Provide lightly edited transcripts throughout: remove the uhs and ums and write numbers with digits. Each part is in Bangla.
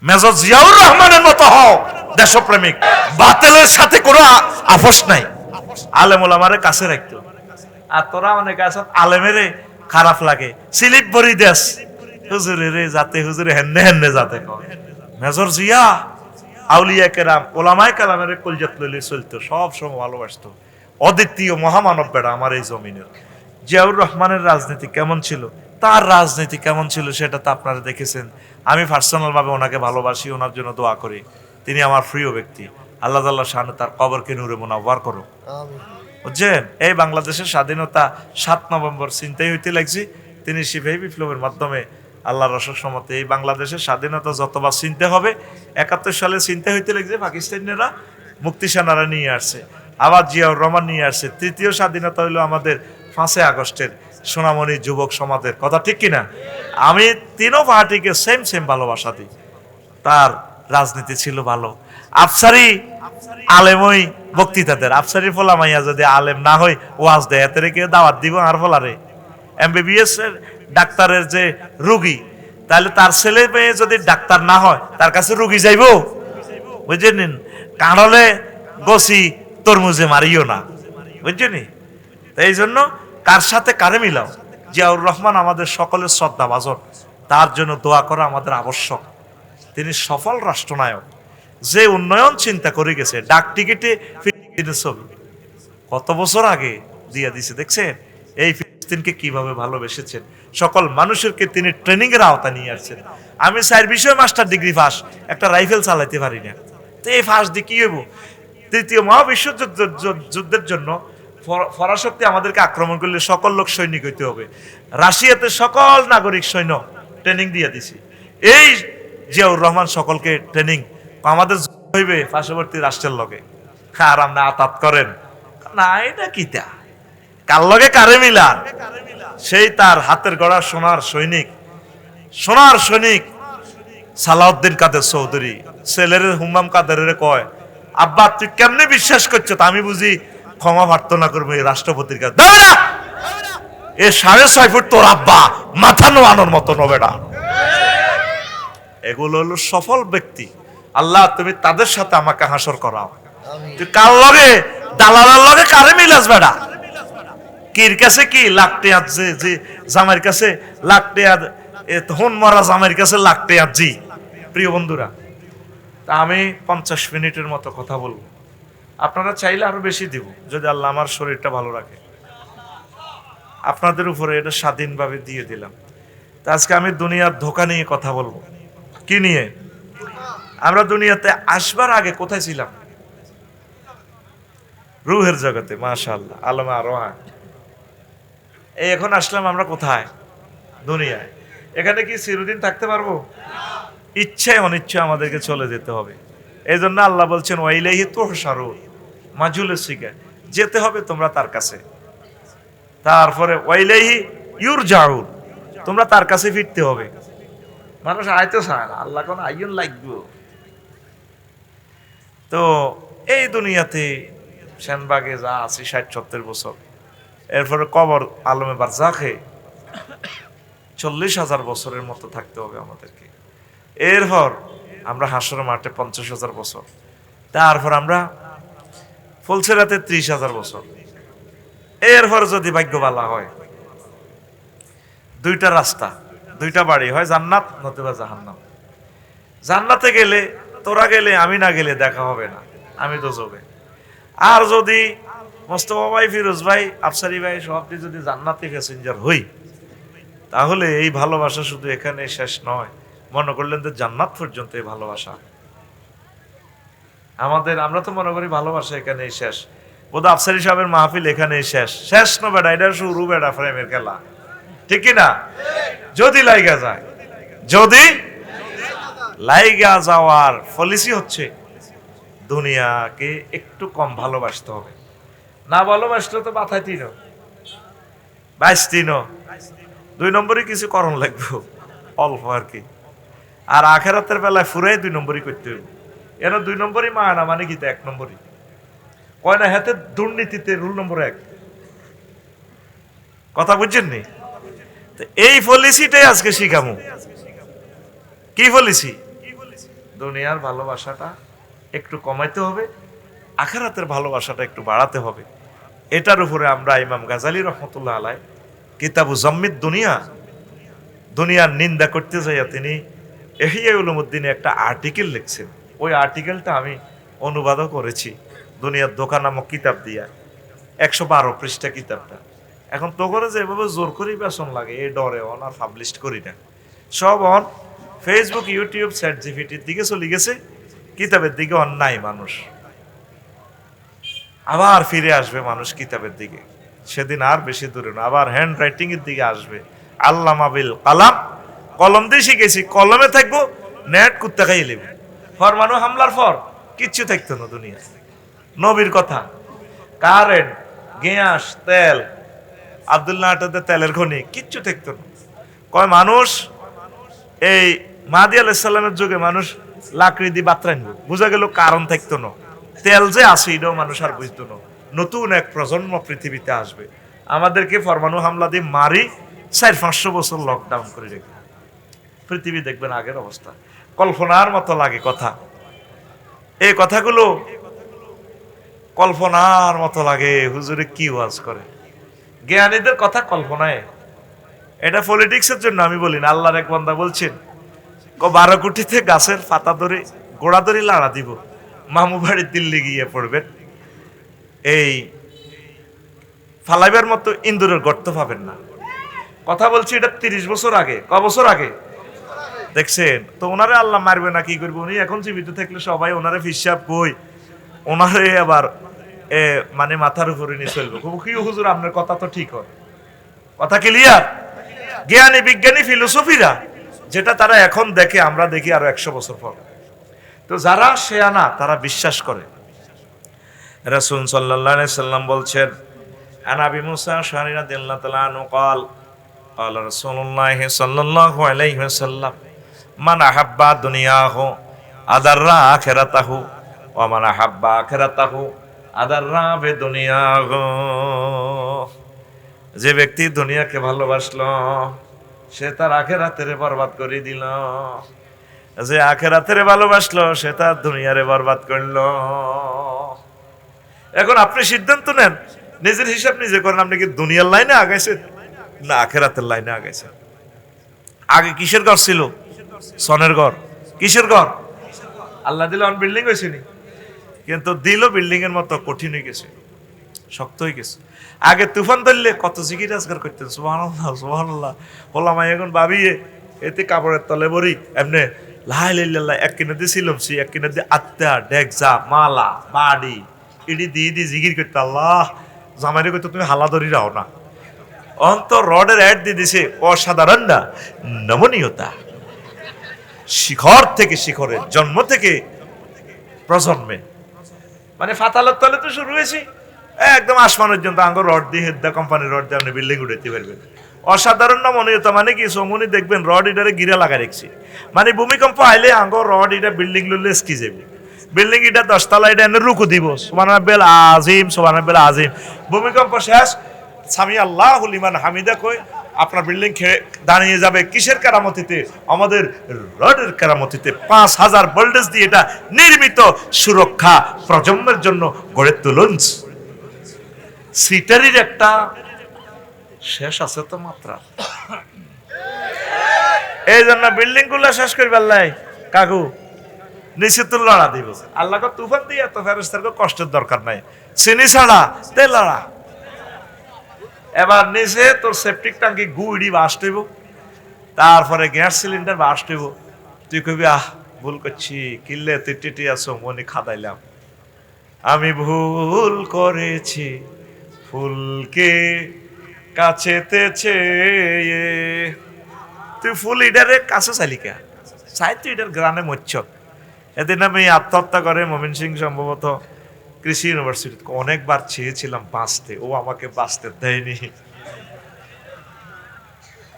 মেজর জিয়াউর রহমানের মতো হও দেশপ্রেমিক। বাতিলের সাথে কোনো আপোষ নাই। আলেম ওলামারে কাছে রাখতো। আর তোরা অনেক আছে আলেমেরে খারাপ লাগে, স্লিপ বরি দেশ হুজুরে রে যাতে হুজুরে হেন্নে হেন্নে যাতে কয়। মেজর জিয়া আউলিয়া কেরাম ওলামায়ে কেরামের কলজাত লইলে চলতো, সব সময় ভালোবাসতো। অদ্বিতীয় মহামানব বেড়া আমার এই জমিনের। জিয়াউর রহমানের রাজনীতি কেমন ছিল, তার রাজনীতি কেমন ছিল সেটা তো আপনারা দেখেছেন। আমি পার্সোনাল ভাবে ওনাকে ভালোবাসি, ওনার জন্য দোয়া করি। তিনি আমার প্রিয় ব্যক্তি। আল্লাহ তাআলা শানে তার কবরকে নূরে মুনাওয়ার করো। বুঝছেন? এই বাংলাদেশের স্বাধীনতা 7 নভেম্বর চিন্তাই হইতে লাগছে। তিনি সিপাহী বিপ্লবের মাধ্যমে আল্লাহর রসক সমতে এই বাংলাদেশের স্বাধীনতা যতবার চিনতে হবে, 71 সালে চিন্তা হইতে লাগছে পাকিস্তানিরা মুক্তি সেনারা নিয়ে আসছে, আবার জিয়াউর রহমান নিয়ে আসছে। তৃতীয় স্বাধীনতা হইলো আমাদের 5 আগস্টের সোনামণি যুবক সমাজের কথা, ঠিক কিনা? আমি তিনও পার্টিকে সেম সেম ভালোবাসা দিই। তার রাজনীতি ছিল ভালো। আফসারি আলেমই বক্তৃতাদের, আফসারি ফোলা মাইয়া যদি আলেম না হয় ওয়াজ দেয়, এতে কেউ দাওয়াত দিব আর ফোলারে? এমবিবিএস এর ডাক্তারের যে রুগী, তাহলে তার ছেলে মেয়ে যদি ডাক্তার না হয় তার কাছে রুগী যাইব? বুঝলেন? কাঁড়লে গছি তরমুজে মারিও না, বুঝছেনি? এই জন্য কার সাথে কারে মিলাও। জিয়াউর রহমান আমাদের সকলের শ্রদ্ধাভাজন, তার জন্য দোয়া করা আমাদের আবশ্যক। তিনি সফল রাষ্ট্রনায়ক, যে উন্নয়ন চিন্তা করে গেছে। ডাক টিকিটে ফিলিস্তিনের ছবি কত বছর আগে দিয়ে দিছে, দেখছেন? এই ফিলিস্তিনকে কিভাবে ভালোবেসেছেন। সকল মানুষেরকে তিনি ট্রেনিং এর আওতা নিয়ে আসছেন। আমি 4 বিষয় মাস্টার ডিগ্রি পাস, একটা রাইফেল চালাইতে পারি না, তো এই ফাঁস দিয়ে কি হইব? তৃতীয় মহাবিশ্ব যুদ্ধের জন্য ফরাশক্তি আমাদেরকে আক্রমণ করলে সকল লোক সৈনিক হইতে হবে। রাশিয়াতে সকল নাগরিক সৈন্য ট্রেনিং দিয়ে দিছি। এই জিয়াউর রহমান সকলকে ট্রেনিং, আমাদের হইবে পার্শ্ববর্তী রাষ্ট্রের লগে। আর আমরা আতাত করেন না, এটা কিতা কার লগে কারে মিলান? সেই তার হাতের গড়া সোনার সৈনিক, সোনার সৈনিক সালাউদ্দিন কাদের চৌধুরী ছেলের হুমাম কাদেরের কয়, আব্বা তুই কেমনে বিশ্বাস করছো? তা আমি বুঝি ক্ষমা প্রার্থনা করবো এই রাষ্ট্রপতির কাছে। এ 6.5 ফুট তোর আব্বা মাথা নোয়ানোর মতো নবেটা। এগুলো হলো সফল ব্যক্তি। আল্লাহ তুমি তাদের সাথে আমাকে হাসর করাও। তুই কার লগে দালালের লগে কারে মিলাস বেড়া? কির কাছে কি লাখ টাকা, যে জামাইয়ের কাছে লাখ টাকা, হন মরা জামাইয়ের কাছে লাখ টাকা জি। প্রিয় বন্ধুরা, তা আমি 50 মিনিটের মতো কথা বলবো। আপনারা চাইলে আরো বেশি দিব, যদি আল্লাহ আমার শরীরটা ভালো রাখে। আপনাদের উপরে এটা স্বাধীনভাবে দিয়ে দিলাম। তা আজকে আমি দুনিয়ার ধোঁকা নিয়ে কথা বলবো। কি নিয়ে? আমরা দুনিয়াতে আসবার আগে কোথায় ছিলাম? রুহের জগতে। মাশাআল্লাহ, আলমে আরোহা। এই এখন আসলাম আমরা কোথায়? দুনিয়ায়। এখানে কি চিরদিন থাকতে পারবো? ইচ্ছায় অনিচ্ছায় আমাদেরকে চলে যেতে হবে। এই জন্য আল্লাহ বলছেন ওয়াইলাইহি তুহশারুন, মাজুলের শিখা যেতে হবে তোমরা তার কাছে। তারপরে ওয়াইলাইহি ইউরজাউন, তোমরা তার কাছে ফিরতে হবে। মানুষ আইতে চায় না, আল্লাহ কোন আইন লাগবে। তো এই দুনিয়াতে সেনবাগে যা আছি 60-70 বছর, এরপরে কবর আলমে বারজাখে 40,000 বছরের মতো থাকতে হবে আমাদেরকে। এরপর আমরা হাসর মাঠে 50,000 বছর, তারপর আমরা ফুলসেরাতে 30,000 বছর। এরপর যদি ভাগ্য ভালো হয়, 2টা রাস্তা, 2টা বাড়ি, হয় জান্নাত নতুবা জাহান্নাম। জান্নাতে গেলে, তোরা গেলে আমি না গেলে দেখা হবে না, আমি তো যাবে। আর যদি মোস্তফা ভাই, ফিরোজ ভাই, আফসারি ভাই সবটি যদি জান্নাতে প্যাসেঞ্জার হই, তাহলে এই ভালোবাসা শুধু এখানে শেষ নয়। মনে করলেন যে জান্নাত পর্যন্ত এই ভালোবাসা আমাদের। আমরা তো মনে করি ভালোবাসা এখানেই শেষ, বোধহয় আফসারি সাহেবের মাহফিল এখানেই শেষ। শেষ না বেটা, এটা শুরু বেটা, ফ্রেমের খেলা, ঠিক কিনা? যদি লাইগা যায়, যদি লাইগা যাওয়ার পলিসি হচ্ছে দুনিয়াকে একটু কম ভালোবাসতে হবে। না ভালোবাসলে তো মাথায় তিন 2 নম্বরই কিছু করণ লাগবে, অল্প আর কি। আর আখেরাতের বেলায় ফুরাই 2 নম্বরই করতে হবে। এর 2 নম্বরই মানা মানে কি? 1 নম্বরই কয় না, হাতে দুর্নীতিতে রুল নম্বর 1। কথা বুঝছেন নি? এই পলিসিটাই আজকে শিখামু। কি পলিসি? দুনিয়ার ভালোবাসাটা একটু কমাইতে হবে, আখিরাতের ভালোবাসাটা একটু বাড়াতে হবে। এটার উপরে আমরা ইমাম গাজালি রহমতুল্লাহ আলাই কিতাবু জম্মিদ দুনিয়া, দুনিয়ার নিন্দা করতে যাইয়া তিনি ইহইয়া উলুমুদ্দিনে একটা আর্টিকেল লিখছেন। ওই আর্টিকেলটা আমি অনুবাদও করেছি দুনিয়ার দোকান নামক কিতাব দিয়া, 112 পৃষ্ঠা কিতাবটা। এখন তো করে যেভাবে জোর করি বেসন লাগে এই ডরে অন আর পাবলিশ করি না, সব অন ফেসবুক, ইউটিউব, চ্যাট জিপিটির দিকে চলে গেছে, কিতাবের দিকে অন্যায় মানুষ। আবার ফিরে আসবে মানুষ কিতাবের দিকে, সেদিন আর বেশি দূরে না, আবার হ্যান্ড রাইটিং এর দিকে আসবে। আল্লামা বিল কালাম, কলম দিয়ে শিখেছি, কলমে থাকবো, নেট কুত্তা খাইয়ে নেব। ফরমানু হামলার পর কিচ্ছু থাকতো না দুনিয়া। নবীর কথা, কারেন্ট, গ্যাস, তেল, আব্দুল্লাহ আটাতে তেলের খনি কিচ্ছু থাকতো না। কয় মানুষ এই মাহাদি আলাইহিস সালামের যুগে মানুষ লাকড়ি দিয়ে বাত রাখবো, বোঝা গেল কারণ থাকতো না। তেল যে আছে এটাও মানুষ আর বুঝতো না। নতুন এক প্রজন্ম পৃথিবীতে আসবে, আমাদেরকে পরমাণু হামলা দিয়ে মারি 400-500 বছর লকডাউন করে রেখে পৃথিবী দেখবেন আগের অবস্থা। কল্পনার মতো লাগে কথা, এই কথাগুলো কল্পনার মতো লাগে। হুজুরে কি ওয়াজ করে, জ্ঞানীদের কথা কল্পনায়। এটা পলিটিক্সের জন্য আমি বলি না। আল্লাহর এক বান্দা বলছেন 12 কোটিতে গাছের পাতা ধরে গোড়া ধরে লাড়া দিব, মামু বাড়ির দিল্লি গিয়ে পড়বেন, এই ফালাইবার মতো ইন্দুরের গর্ত পাবেন না। কথা বলছি এটা 30 বছর আগে। ক বছর আগে দেখছেন তো? ওনারে আল্লাহ মারবে না, কি করবে? উনি এখন জীবিত থাকলে সবাই ওনারে হিসাব বই, ওনারে আবার মানে মাথার উপরে নিয়ে চলবে। কি হুজুর আপনার কথা তো ঠিক হয়, কথা ক্লিয়ার? জ্ঞানী বিজ্ঞানী ফিলোসফিরা যেটা তারা এখন দেখে, আমরা দেখি আরো 100 বছর পর। তো যারা শেয়ানা তারা বিশ্বাস করে। রাসূল সাল্লাল্লাহু আলাইহি সাল্লাম বলছেন, আন আবি মুসা আশআরী রাদিয়াল্লাহু তাআলা আনহু قال قال رسول الله صلى الله عليه وسلم من احب دنياه اضر اخرته ومن احب اخرته اضر بدنياه। যে ব্যক্তি দুনিয়াকে ভালোবাসলো সে তার আখিরাতের বরবাদ করে দিল, যে আখিরাতের ভালোবাসলো সে তার দুনিয়ারে বরবাদ করলো। এখন আপনি সিদ্ধান্ত নেন, নিজের হিসাব নিজে করেন, আপনি কি দুনিয়ার লাইনে আগাইছেন না আখিরাতের লাইনে আগাইছেন? আগে কিসের ঘর ছিল? সনের ঘর। কিসের ঘর? আল্লাহ দিল বিল্ডিং হয়েছে নি, কিন্তু দিল বিল্ডিং এর মতো কঠিন হয়ে গেছে, শক্ত হয়ে গেছে। আগে তুফান ধরলে কত জিকির আজগার করতেন, সুবহানাল্লাহ সুবহানাল্লাহ। ওলামাই এখন ভাবিয়ে এতে কাপড়ের তলে বড়ি এমনি লা ইলাহা ইল্লাল্লাহ, এক কিনে দিয়ে সিলমসি, এক কিনে দিয়ে আত্মা ডেকজা মালা বাড়ি ইডি দিয়ে দিয়ে জিকির করতে। আল্লাহ জামাইরে কইতো তুমি হালা ধরি রাও না, অন্তর রডের অ্যাড দিয়ে দিছে অসাধারণ না নমনীয়তা, শিখর থেকে শিখরে, জন্ম থেকে প্রজন্মে, মানে ফাতালের তলে তো শুরু হয়েছে একদম আসমান পর্যন্ত। আঙ্গ রড দিয়ে হেদ্দা কোম্পানির রড দিয়ে আপনি বিল্ডিং উঠাইতে পারবেন। অসাধারণ নমনীয়তা মানে কি? সমনি দেখবেন রড ইটারে গিরা লাগা রেখছি, মানে ভূমিকম্প আইলে আঙ্গ রড ইটা বিল্ডিং লইলে এসকি যাবে। বিল্ডিং ইটা 10 তলা এটা এনে রুকু দিব, সুবহানাল্লাহিল আজিম সুবহানাল্লাহিল আজিম। ভূমিকম্প শেষ, সামি আল্লাহু লিমান হামিদা কই আপনার বিল্ডিং দাঁড়িয়ে যাবে। কিসের কেরামতিতে? আমাদের রডের কেরামতিতে। 5000 ভোল্টেজ দিয়ে এটা নির্মিত সুরক্ষা প্রজন্মের জন্য গড়ে তুলুন। সিটারির একটা শেষ আছে তো মাত্রা। এই জন্য বিল্ডিং গুলা শেষ করবে আল্লাহ কাকু নিচে তো লড়া দিব। আল্লাহ তুফান দিয়ে এত ফেরেশতার কষ্টের দরকার নাই, চিনি ছাড়া তে লড়া। এবার নিচে তোর সেপটিক ট্যাঙ্কি গুড়ি বাস্ট হইব, তারপরে গ্যাস সিলিন্ডার বাস্ট হইব। তুই কবি আহ ভুল করছি, কিল্লে তুই টিটি আছো মনে খাদাইলাম, আমি ভুল করেছি ফুলকে কাছেতেছে। তুই ফুল ইডারে কাছে চালিকা চাই, তুই ইডার গ্রামে মরছ। এদিন আমি আত্মহত্যা করে মমিন সিং সম্ভবত কৃষি ইউনিভার্সিটি অনেকবার চেয়েছিলাম বাঁচতে, ও আমাকে বাঁচতে দেয়নি।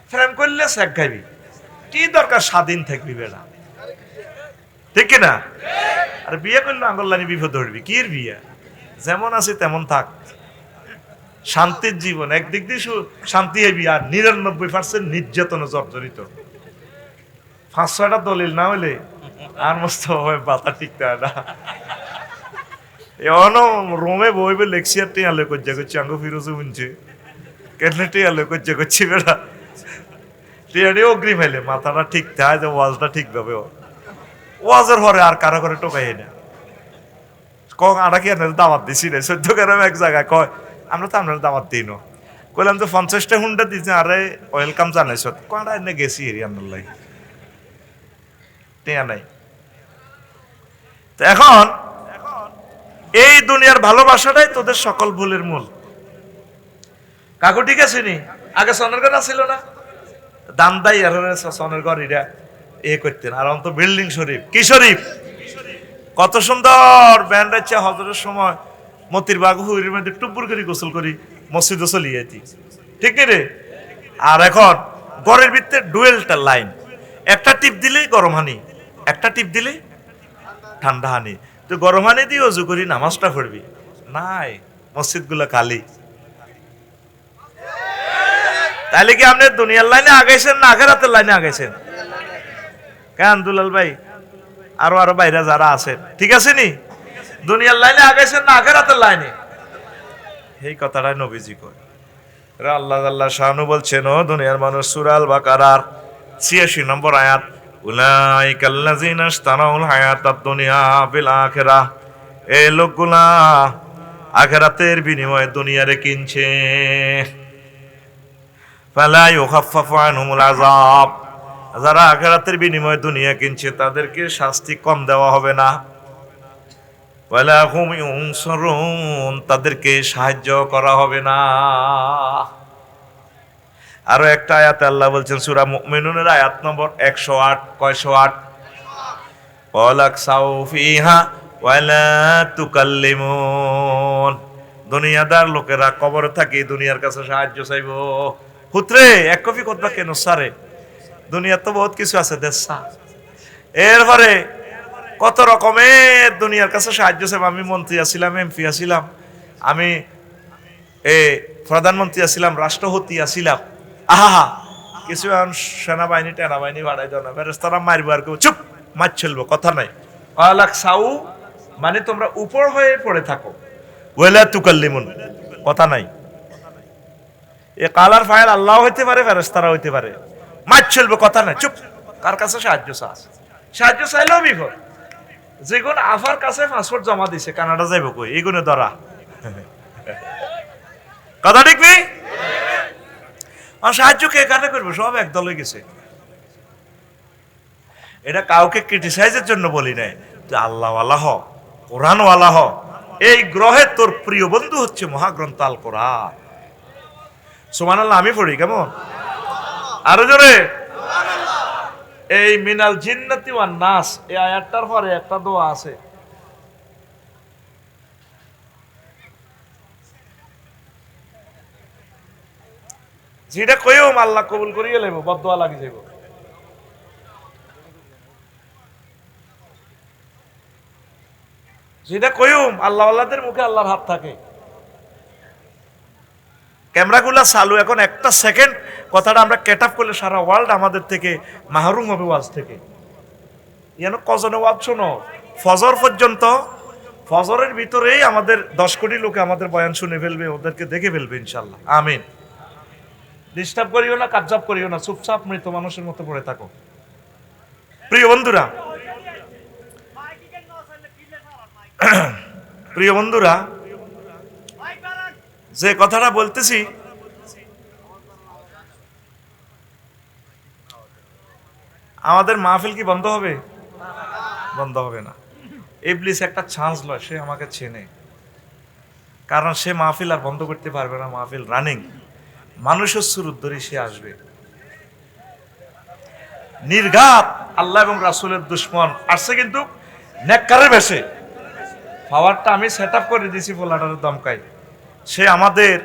প্রেম করলে শেখ গাইবি, কি দরকার স্বাধীন থাকবি বেড়া, ঠিক না? আর বিয়ে করলে আঙ্গল্লানি বিপদ ধরবি, কি বিয়ে? যেমন আছে তেমন থাক, শান্তির জীবন। একদিক দিয়ে শান্তি হবি, আর 99% নির্যাতন জর্জরিত। 5-6টা দলিল না হইলে আর মোস্তফা ভাই মাথা ঠিক না এমনও রোমে বইবে লেকচার টিয়ালে করছে করছে আঙ্গু ফিরোজে শুনছে কেন টিয়ালে করছে করছে বেড়া টিয়ারে অগ্রিম হইলে মাথাটা ঠিক থাকে যে ওয়াজটা ঠিক ভাবে ওয়াজের হরে আর কারো করে টোকাই না কক আটা কি আপনার দাওয়াত দিছি রে 14 গ্রাম এক জায়গায় কয় আমরা তো আপনার দাওয়াত দিই না কইলাম তো 50টা হুন্ডা দিছে আরে ওয়েলকাম জানাইছ কোনটা এনে গেছি এরি আন্নার লাই টিয়া নাই তো এখন এই দুনিয়ার ভালোবাসাটাই তোদের সকল ভুলের মূল কাকু ঠিক আছে নি আগে সনের ঘর ছিল না দাম দাই আর সনের ঘর এরা এ করতেন আর অন্ত বিল্ডিং শরীফ কি শরীফ কত সুন্দর ব্যান্ড আছে হজরের সময় মতির বাগ হুইরের মধ্যে টুপুর করে গোসল করি মসজিদে চলে যেতি ঠিক নেই রে আর এখন ঘরের ভিতরে ডুয়েলটা লাইন একটা টিপ দিলেই গরম হানি একটা টিপ দিলেই ঠান্ডা হানি তো গরম হানি দিয়ে অজু করি নামাজটা পড়বি নাই মসজিদ গুলো খালি তাহলে কি আপনি দুনিয়ার লাইনে আগাইছেন না আখেরাতের লাইনে আগাইছেন কেন দুলাল ভাই আরো বাইরে যারা আছেন ঠিক আছে নি দুনিয়ার লাইনে আগাইছেন না আখেরাতের লাইনে এই কথাটাই নবীজি কয় আল্লাহ শানু বলছেন ও দুনিয়ার মানুষ সূরা আল বাকারার 86 নম্বর আয়াত উলাইকাল্লাযিনা ইশতারাউল হায়াতাদ দুনিয়া বিল আখিরাহ এই লোকগুলা আখিরাতের বিনিময়ে দুনিয়ারে কিনছে ফালা ইউখাফফাফু আনহুমুল আযাব যারা আখিরাতের বিনিময়ে দুনিয়া কিনছে তাদেরকে শাস্তি কম দেওয়া হবে না ওয়ালা হুম ইউনসারুন তাদেরকে সাহায্য করা হবে না আরো একটা আয়াতে আল্লাহ বলছেন সূরা মুমিনুনের আয়াত নম্বর 108 কয়শো 8 ওয়ালাক সাউফিহা ওয়ালা তুকাল্লিমুন দুনিয়াদার লোকেরা কবরে থাকি দুনিয়ার কাছে সাহায্য চাইবো পুত্রে এক কপি কথা কেন সারে দুনিয়া তো বহুত কিছু আছে দেশা এরপরে কত রকমের দুনিয়ার কাছে সাহায্য চাইবো আমি মন্ত্রী আছিলাম এমপি আছিলাম আমি প্রধানমন্ত্রী আছিলাম রাষ্ট্রপতি আছিলাম আহা কিছু সেনাবাহিনী টেনাবাহিনী বাড়াই দাও না ফেরেশতারা মারবো আর কেউ চুপ মার চলবো কথা নাই আলাক সাউ মানে তোমরা উপর হয়ে পড়ে থাকো ওয়ালা তুকাল্লিমুন কথা নাই এ কালার ফাইল আল্লাহ হইতে পারে ফেরেশতারা হইতে পারে মার চলবো কথা নাই চুপ কার কাছে সাহায্য চাইলেও বিপদ যেগুন আফার কাছে পাসপোর্ট জমা দিছে কানাডা যাইব কই এগুনে ধরা কথা ঠিক নেই সাহায্য কে কানে করবো সব একদল হয়ে গেছে এটা কাউকে ক্রিটিসাইজের জন্য বলি নাই আল্লাহ ওয়ালা হ কোরআন ওয়ালা হ এই গ্রহে তোর প্রিয় বন্ধু হচ্ছে মহাগ্রন্থ আল কোরআন সুবহানাল্লাহ আমি পড়ি কেমন আরো জোরে এই মিনাল জিন্নাতি ওয়ান নাস এই আয়াতটার পরে একটা দোয়া আছে যেটা কইও আল্লাহ কবুল করিয়ে লেব বদদোয়া লাগি যাইব যেটা কইও আল্লাহ আল্লাহদের মুখে আল্লাহর হাত থাকে ক্যামেরাগুলো চালু এখন একটা সেকেন্ড কথাটা আমরা ক্যাট আপ করলে সারা ওয়ার্ল্ড আমাদের থেকে মাহরুম হবে ওয়াজ থেকে যেন কজনে ওয়াজ শোনো ফজর পর্যন্ত ফজরের ভিতরেই আমাদের 10 কোটি লোকে আমাদের বয়ান শুনে ফেলবে ওদেরকে দেখে ফেলবে ইনশাল্লাহ আমিন ডিস্টার্ব করিও না কাবজাব করিও না চুপচাপ মৃত মানুষের মতো পড়ে থাকো প্রিয় বন্ধুরা যে কথাটা বলতেছি আমাদের মাহফিল কি বন্ধ হবে বন্ধ হবে না ইবলিস একটা চান্স লয় সে আমাকে চেনে কারণ সে মাহফিল আর বন্ধ করতে পারবে না মাহফিল রানিং মানুষের সুরত ধরে সে আসবে নির্ঘাত আল্লাহ এবং রাসূলের দুশমন আসছে কিন্তু নেককারের বেশে পাওয়ারটা আমি সেট আপ করে দিয়েছি ফোলাটার দমকাই সে আমাদের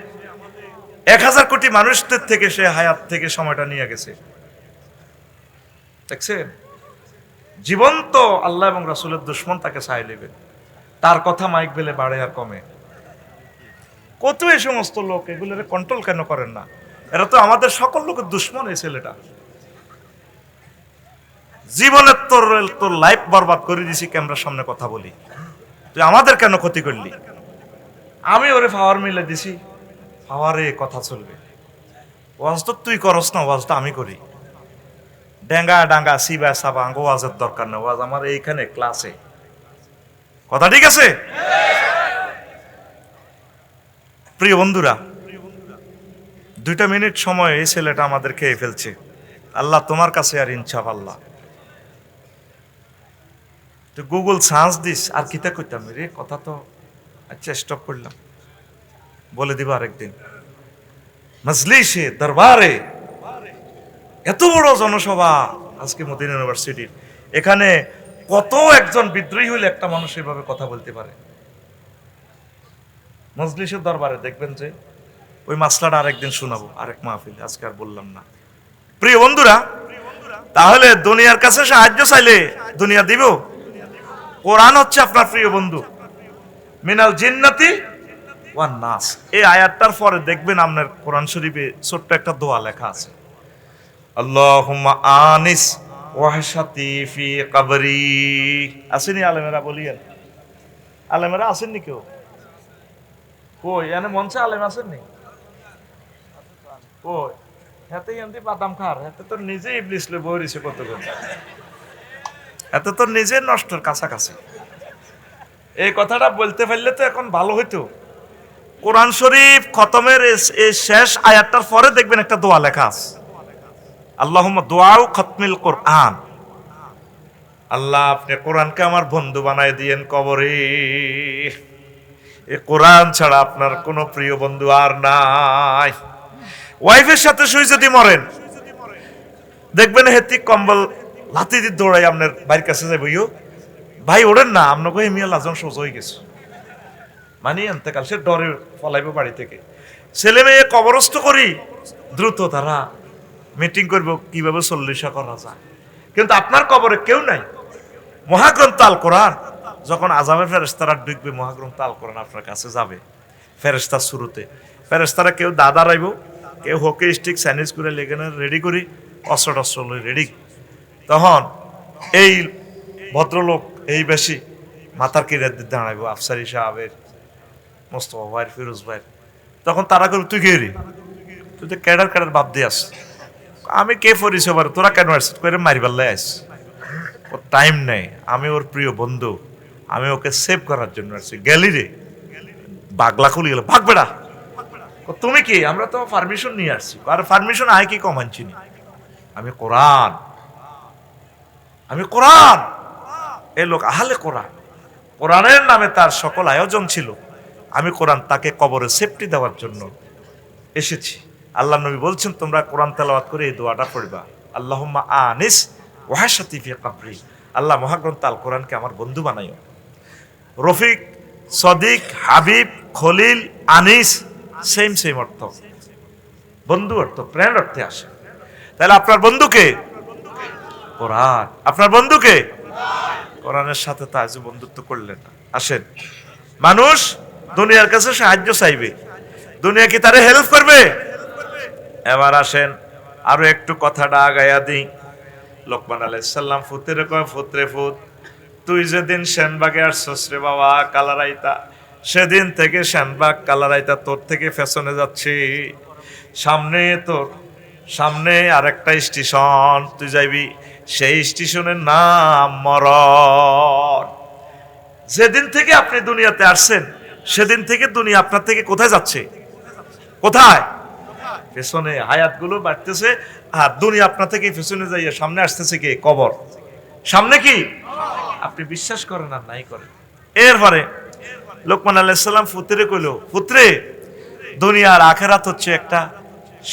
1000 কোটি মানুষদের থেকে সে হায়াত থেকে সময়টা নিয়ে গেছে দেখছেন জীবন্ত আল্লাহ এবং রাসূলের দুশমন তাকে চাই নেবে তার কথা মাইক বেলে বাড়ে আর কমে কত এই সমস্ত লোক এগুলোর কন্ট্রোল কেন করেন না এরা তো আমাদের সকল লোকের দুশমন এই ছেলেটা জীবনের তোর লাইফ বরবাদ করে দিছি ক্যামেরার সামনে কথা বলি, তুই আমাদের কেন ক্ষতি করলি? আমি ওরে পাওয়ার মিলে দিছি, পাওয়ারে কথা চলবে। ওয়াজ তো তুই করস না, ওয়াজ তো আমি করি। ডেঙ্গা ডাঙ্গা সিবা সাবা আঙ্গ ওয়াজের দরকার নেই, ওয়াজ আমার এইখানে ক্লাসে। কথা ঠিক আছে? প্রিয় বন্ধুরা, 2 মিনিট সময় এই ছেলেটা আমাদের খেয়ে ফেলছে। আল্লাহ তোমার কাছে আর ইনশাআল্লাহ তুই গুগল সার্চ দিস আর কিতা কইতাম রে, কথা তো আচ্ছা স্টপ করলাম, বলে দিব আরেকদিন। মজলিসে দরবারে এত বড় জনসভা আজকে মদিনা ইউনিভার্সিটির, এখানে কত একজন বিদ্রোহী হইলে একটা মানুষ এভাবে কথা বলতে পারে। মজলিসের দরবারে দেখবেন যে ওই মাসলাটা আরেকদিন শোনাবো, আরেক মাহফিল, আজকে আর বললাম না। প্রিয় বন্ধুরা, তাহলে দুনিয়ার কাছে সাহায্য চাইলে দুনিয়া দিব? কোরআন হচ্ছে আপনার প্রিয় বন্ধু। মিনাল জিন্নাতি ওয়ান নাস, এই আয়াতটার পরে দেখবেন আপনার কোরআন শরীফে ছোট্ট একটা দোয়া লেখা আছে, আল্লাহুম্মা আনিস ওয়াহশাতি ফি কবরি। আসেনি আলেমেরা? বলিয়েন, আলেমেরা আসেননি কেউ? কই এনে মঞ্চে আলেম আসেননি? কই হাতে এমনি বাদাম খার, হাতে তো নিজে ইবলিস লে বইরিছে কতক্ষণ, এত তো নিজে নষ্টের কাছাকাছি। এই কথাটা বলতে পারলে তো এখন ভালো হইতো। কোরআন শরীফ খতমের এই শেষ আয়াতটার পরে দেখবেন একটা দোয়া লেখা আছে, আল্লাহুম্মা দুআউ খতমিল কোরআন। আল্লাহ আপনি কোরআনকে আমার বন্ধু বানায় দিয়েন কবরে। এই কোরআন ছাড়া আপনার কোনো প্রিয় বন্ধু আর নাই। ওয়াইফের সাথে শুই যদি মরেন, দেখবেন হেতি কম্বল লাতি দিয়ে দৌড়াই আপনার বাড়ির কাছে যাই, বইও ভাই ওড়েন না, আপনাকে মিয়া লাজন সোজ হয়ে গেছে, মানে এতেকাল সে ডরে ফলাইব বাড়ি থেকে। ছেলে মেয়ে কবরস্থ করি, দ্রুত তারা মিটিং করব কিভাবে চল্লিশা করা যায়, কিন্তু আপনার কবরে কেউ নাই। মহাগ্রন্থ আল কোরআন যখন আযাবের ফেরেশতারা ঢুকবে, মহাগ্রন্থ আল কোরআন আপনার কাছে যাবে ফেরেশতার শুরুতে। ফেরেশতারা কেউ দাদা রাইব, কেউ হকি স্টিক স্যান্ডউইচ করে লেগে রেডি করি, অস্ত্র টস্ত্র রেডি। তখন এই ভদ্রলোক এই বেশি মাথার কিরে দাঁড়াইব আফসারি সাহেবের, মোস্তফা ভাইয়ের, ফিরোজ ভাইয়ের। তখন তারা করবে, তুই কে রে? তুই তো ক্যাডার ভাব দিয়ে আস। আমি কে ফরিস এবার, তোরা কেন আসছিস? করে মারিবাল্লাই আস, ওর টাইম নেই, আমি ওর প্রিয় বন্ধু, আমি ওকে সেভ করার জন্য আসছি। গেলি রে, বাগলা খুলি গেল, ভাগ বেড়া। তুমি কি? আমরা তো পারমিশন নিয়ে আসছি। আর পারমিশন আয় কি কম আনছি নি? আমি কোরআন, আমি কোরআন। এই লোক আহলে কোরআন, কোরআনের নামে তার সকল আয়োজন ছিল। আমি কোরআন তাকে কবরে সেফটি দেওয়ার জন্য এসেছি। আল্লাহ নবী বলছেন, তোমরা কোরআন তেলাওয়াত করে এই দোয়াটা পড়বা, আল্লাহুম্মা আনিস ওয়াহশাতি ফি কবরি। আল্লাহ মহাগ্রন্থ আল কোরআনকে আমার বন্ধু বানাইও। রফিক, সদিক, হাবিব, খলিল, আনিস সেম অর্থ, বন্ধু অর্থ, ফ্রেন্ড অর্থে আসে। তাহলে আপনার বন্ধুকে কোরআন, আপনার বন্ধুকে কোরআনের সাথে তো আজ বন্ধুত্ব করলেন না। আসেন, মানুষ দুনিয়ার কাছে সাহায্য চাইবে, দুনিয়া কি তারে হেল্প করবে? এবার আসেন আরো একটু কথাটা আগায়া দিই। লোকমান আলাইহিস সালাম ফুতের কয়, ফুতরে ফুত, তুই যেদিন সেনবাগে আসছস রে বাবা কালারাইতা, সেদিন থেকে সেনবাগ কালারাইতা তোর থেকে ফ্যাশনে যাচ্ছি। সামনে আরেকটা স্টেশন তুই যাইবি, সেই স্টেশনের নাম মরণ। যেদিন থেকে আপনি দুনিয়াতে আসছেন, সেদিন থেকে দুনিয়া আপনার থেকে কোথায় যাচ্ছে? কোথায়? পেছনে। হায়াতগুলো বাড়তেছে, আর দুনিয়া আপনার থেকে পেছনে যাইয়া সামনে আসতেছে কি? কবর। সামনে কি? আপনি বিশ্বাস করেন আর নাই করেন। এরপরে লোকমান আলাইহিস সালাম পুত্রে কইল, পুত্রে, দুনিয়ার আখেরাত হচ্ছে একটা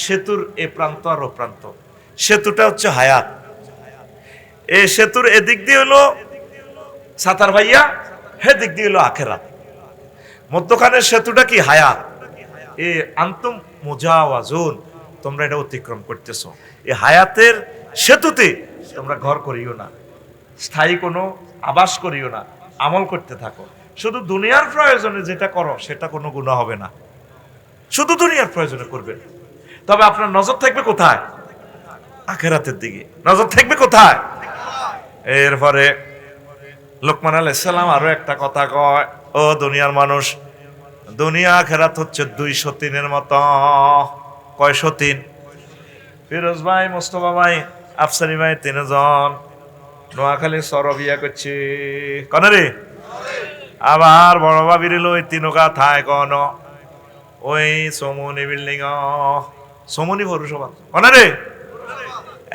সেতুর এ প্রান্ত আর ও প্রান্ত। সেতুটা হচ্ছে হায়াত। এই সেতুর এদিক দিয়ে হলো সাতার ভাইয়া, হে দিক দিয়ে হলো আখেরাত। মধ্যখানের সেতুটা কি? হায়াত। এ আনতুম মুজাওয়াজুন, তোমরা এটা অতিক্রম করতেছো। এই হায়াতের সেতুতে তোমরা ঘর করিও না, স্থায়ী কোনো আবাস করিও না, আমল করতে থাকো। শুধু দুনিয়ার প্রয়োজনে যেটা করো সেটা কোনো গুনাহ হবে না, শুধু দুনিয়ার প্রয়োজনে করবেন। তবে আপনার নজর থাকবে কোথায়? আখেরাতের দিকে। নজর থাকবে কোথায়? এরপরে লোকমান আলাইহিস সালাম আরো একটা কথা কয়, ও দুনিয়ার মানুষ, দুনিয়া আখিরাত হচ্ছে 203-এর মতো। কয়শো তিন? ফিরোজ ভাই, মোস্তফা ভাই, আফসারি ভাই, তিনজন নোয়াখালী সরবিয়া করছে কনে। আবার বড় ভাবির ওই তিনকা থায় কন ওই সমনি বিল্ডিং, সমনি পৌরসভা কনে রে।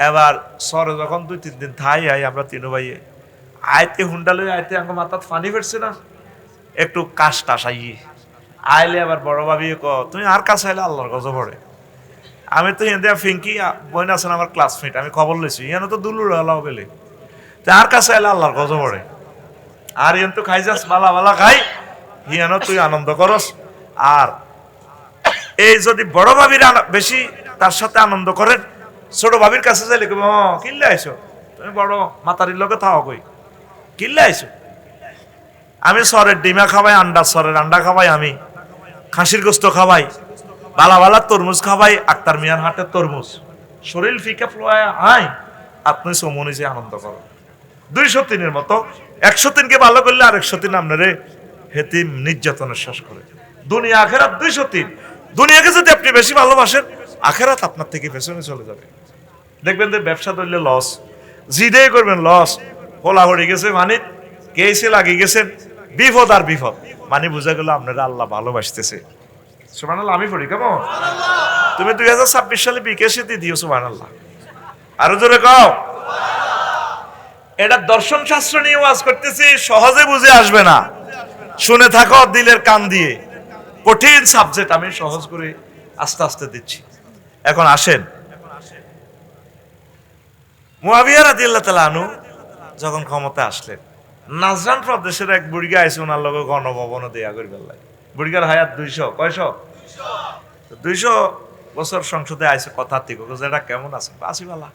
এবার সর যখন 2-3 দিন থাই আই আমরা তিনু ভাই আইতে হুন্ডালে আইতে আমার মাথাত ফানি ফেটছে না, একটু কাশ টাস আইলে আবার বড় ভাবি ক তুমি আর কাছে আইলে আল্লাহর গজব পড়ে। আমি তো এনে ফিঙ্কি বইন আছেন আমার ক্লাসমেট, আমি খবর লইছি এনে তো দুলুর আলাও বেলে আর কাছে আইলে আল্লাহর গজব পড়ে। আর ইন তো খাই যাস বালা বালা খাই হিয়ানো তুই আনন্দ করস। আর এই যদি বড় ভাবির বেশি তার সাথে আনন্দ করেন, ছোট ভাবির কাছে যাইলে কইব কিনলে আইছো তুমি বড় মাতারির লোকে থাও কই কিনলে আইছো। আমি সরের ডিমা খাওয়াই, সরের আন্ডা খাওয়াই, আমি খাসির গোস্ত খাওয়াই, বালা বালা তরমুজ খাওয়াই, আক্তার মিয়ার হাটের তরমুজ, শরীর ফিকা ফ্লোয়া আই আপনি সমনি যে আনন্দ করো। 203-এর মতো 103কে ভালো করলে আর 103 আপনারে হেতিম নির্যাতনের শেষ করে। দুনিয়া আখেরাত 203। দুনিয়াকে যদি আপনি বেশি ভালোবাসেন, আখেরাত আপনার থেকে পেছনে চলে যাবে। দেখবেন যে ব্যবসা ধরলে লস, জিদে করবেন লস, হোলা হয়ে গেছে মানে কেসে লাগিয়ে গেছেন, বিপদ আর বিপদ মানে বুঝা গেল আপনারা আল্লাহ ভালোবাসতেছে। সুবহানাল্লাহ। আমি পড়ি কেমন তুমি 2026 সালে বিকেশে দিয়ে দিও সুবহানাল্লাহ। আরো জোরে কও। এটা দর্শন শাস্ত্র নিয়ে ওয়াজ করতেছি, সহজে বুঝে আসবে না, শুনে থাকো দিলের কান দিয়ে। কঠিন সাবজেক্ট আমি সহজ করে আস্তে আস্তে দিচ্ছি। এখন আসেন, মুআবিয়া রাদিয়াল্লাহু তাআলা আনহু যখন ক্ষমতা আসলেন, নাজরান প্রদেশের এক বুড়িগা আইছে ওনার লগে গণভবনে দেয়া করি বেলায়। বুড়িগার হায়াত 200 কয়শো 200 বছর সংসদে আইছে। কথা ঠিক যেটা কেমন আছে আসিবালা।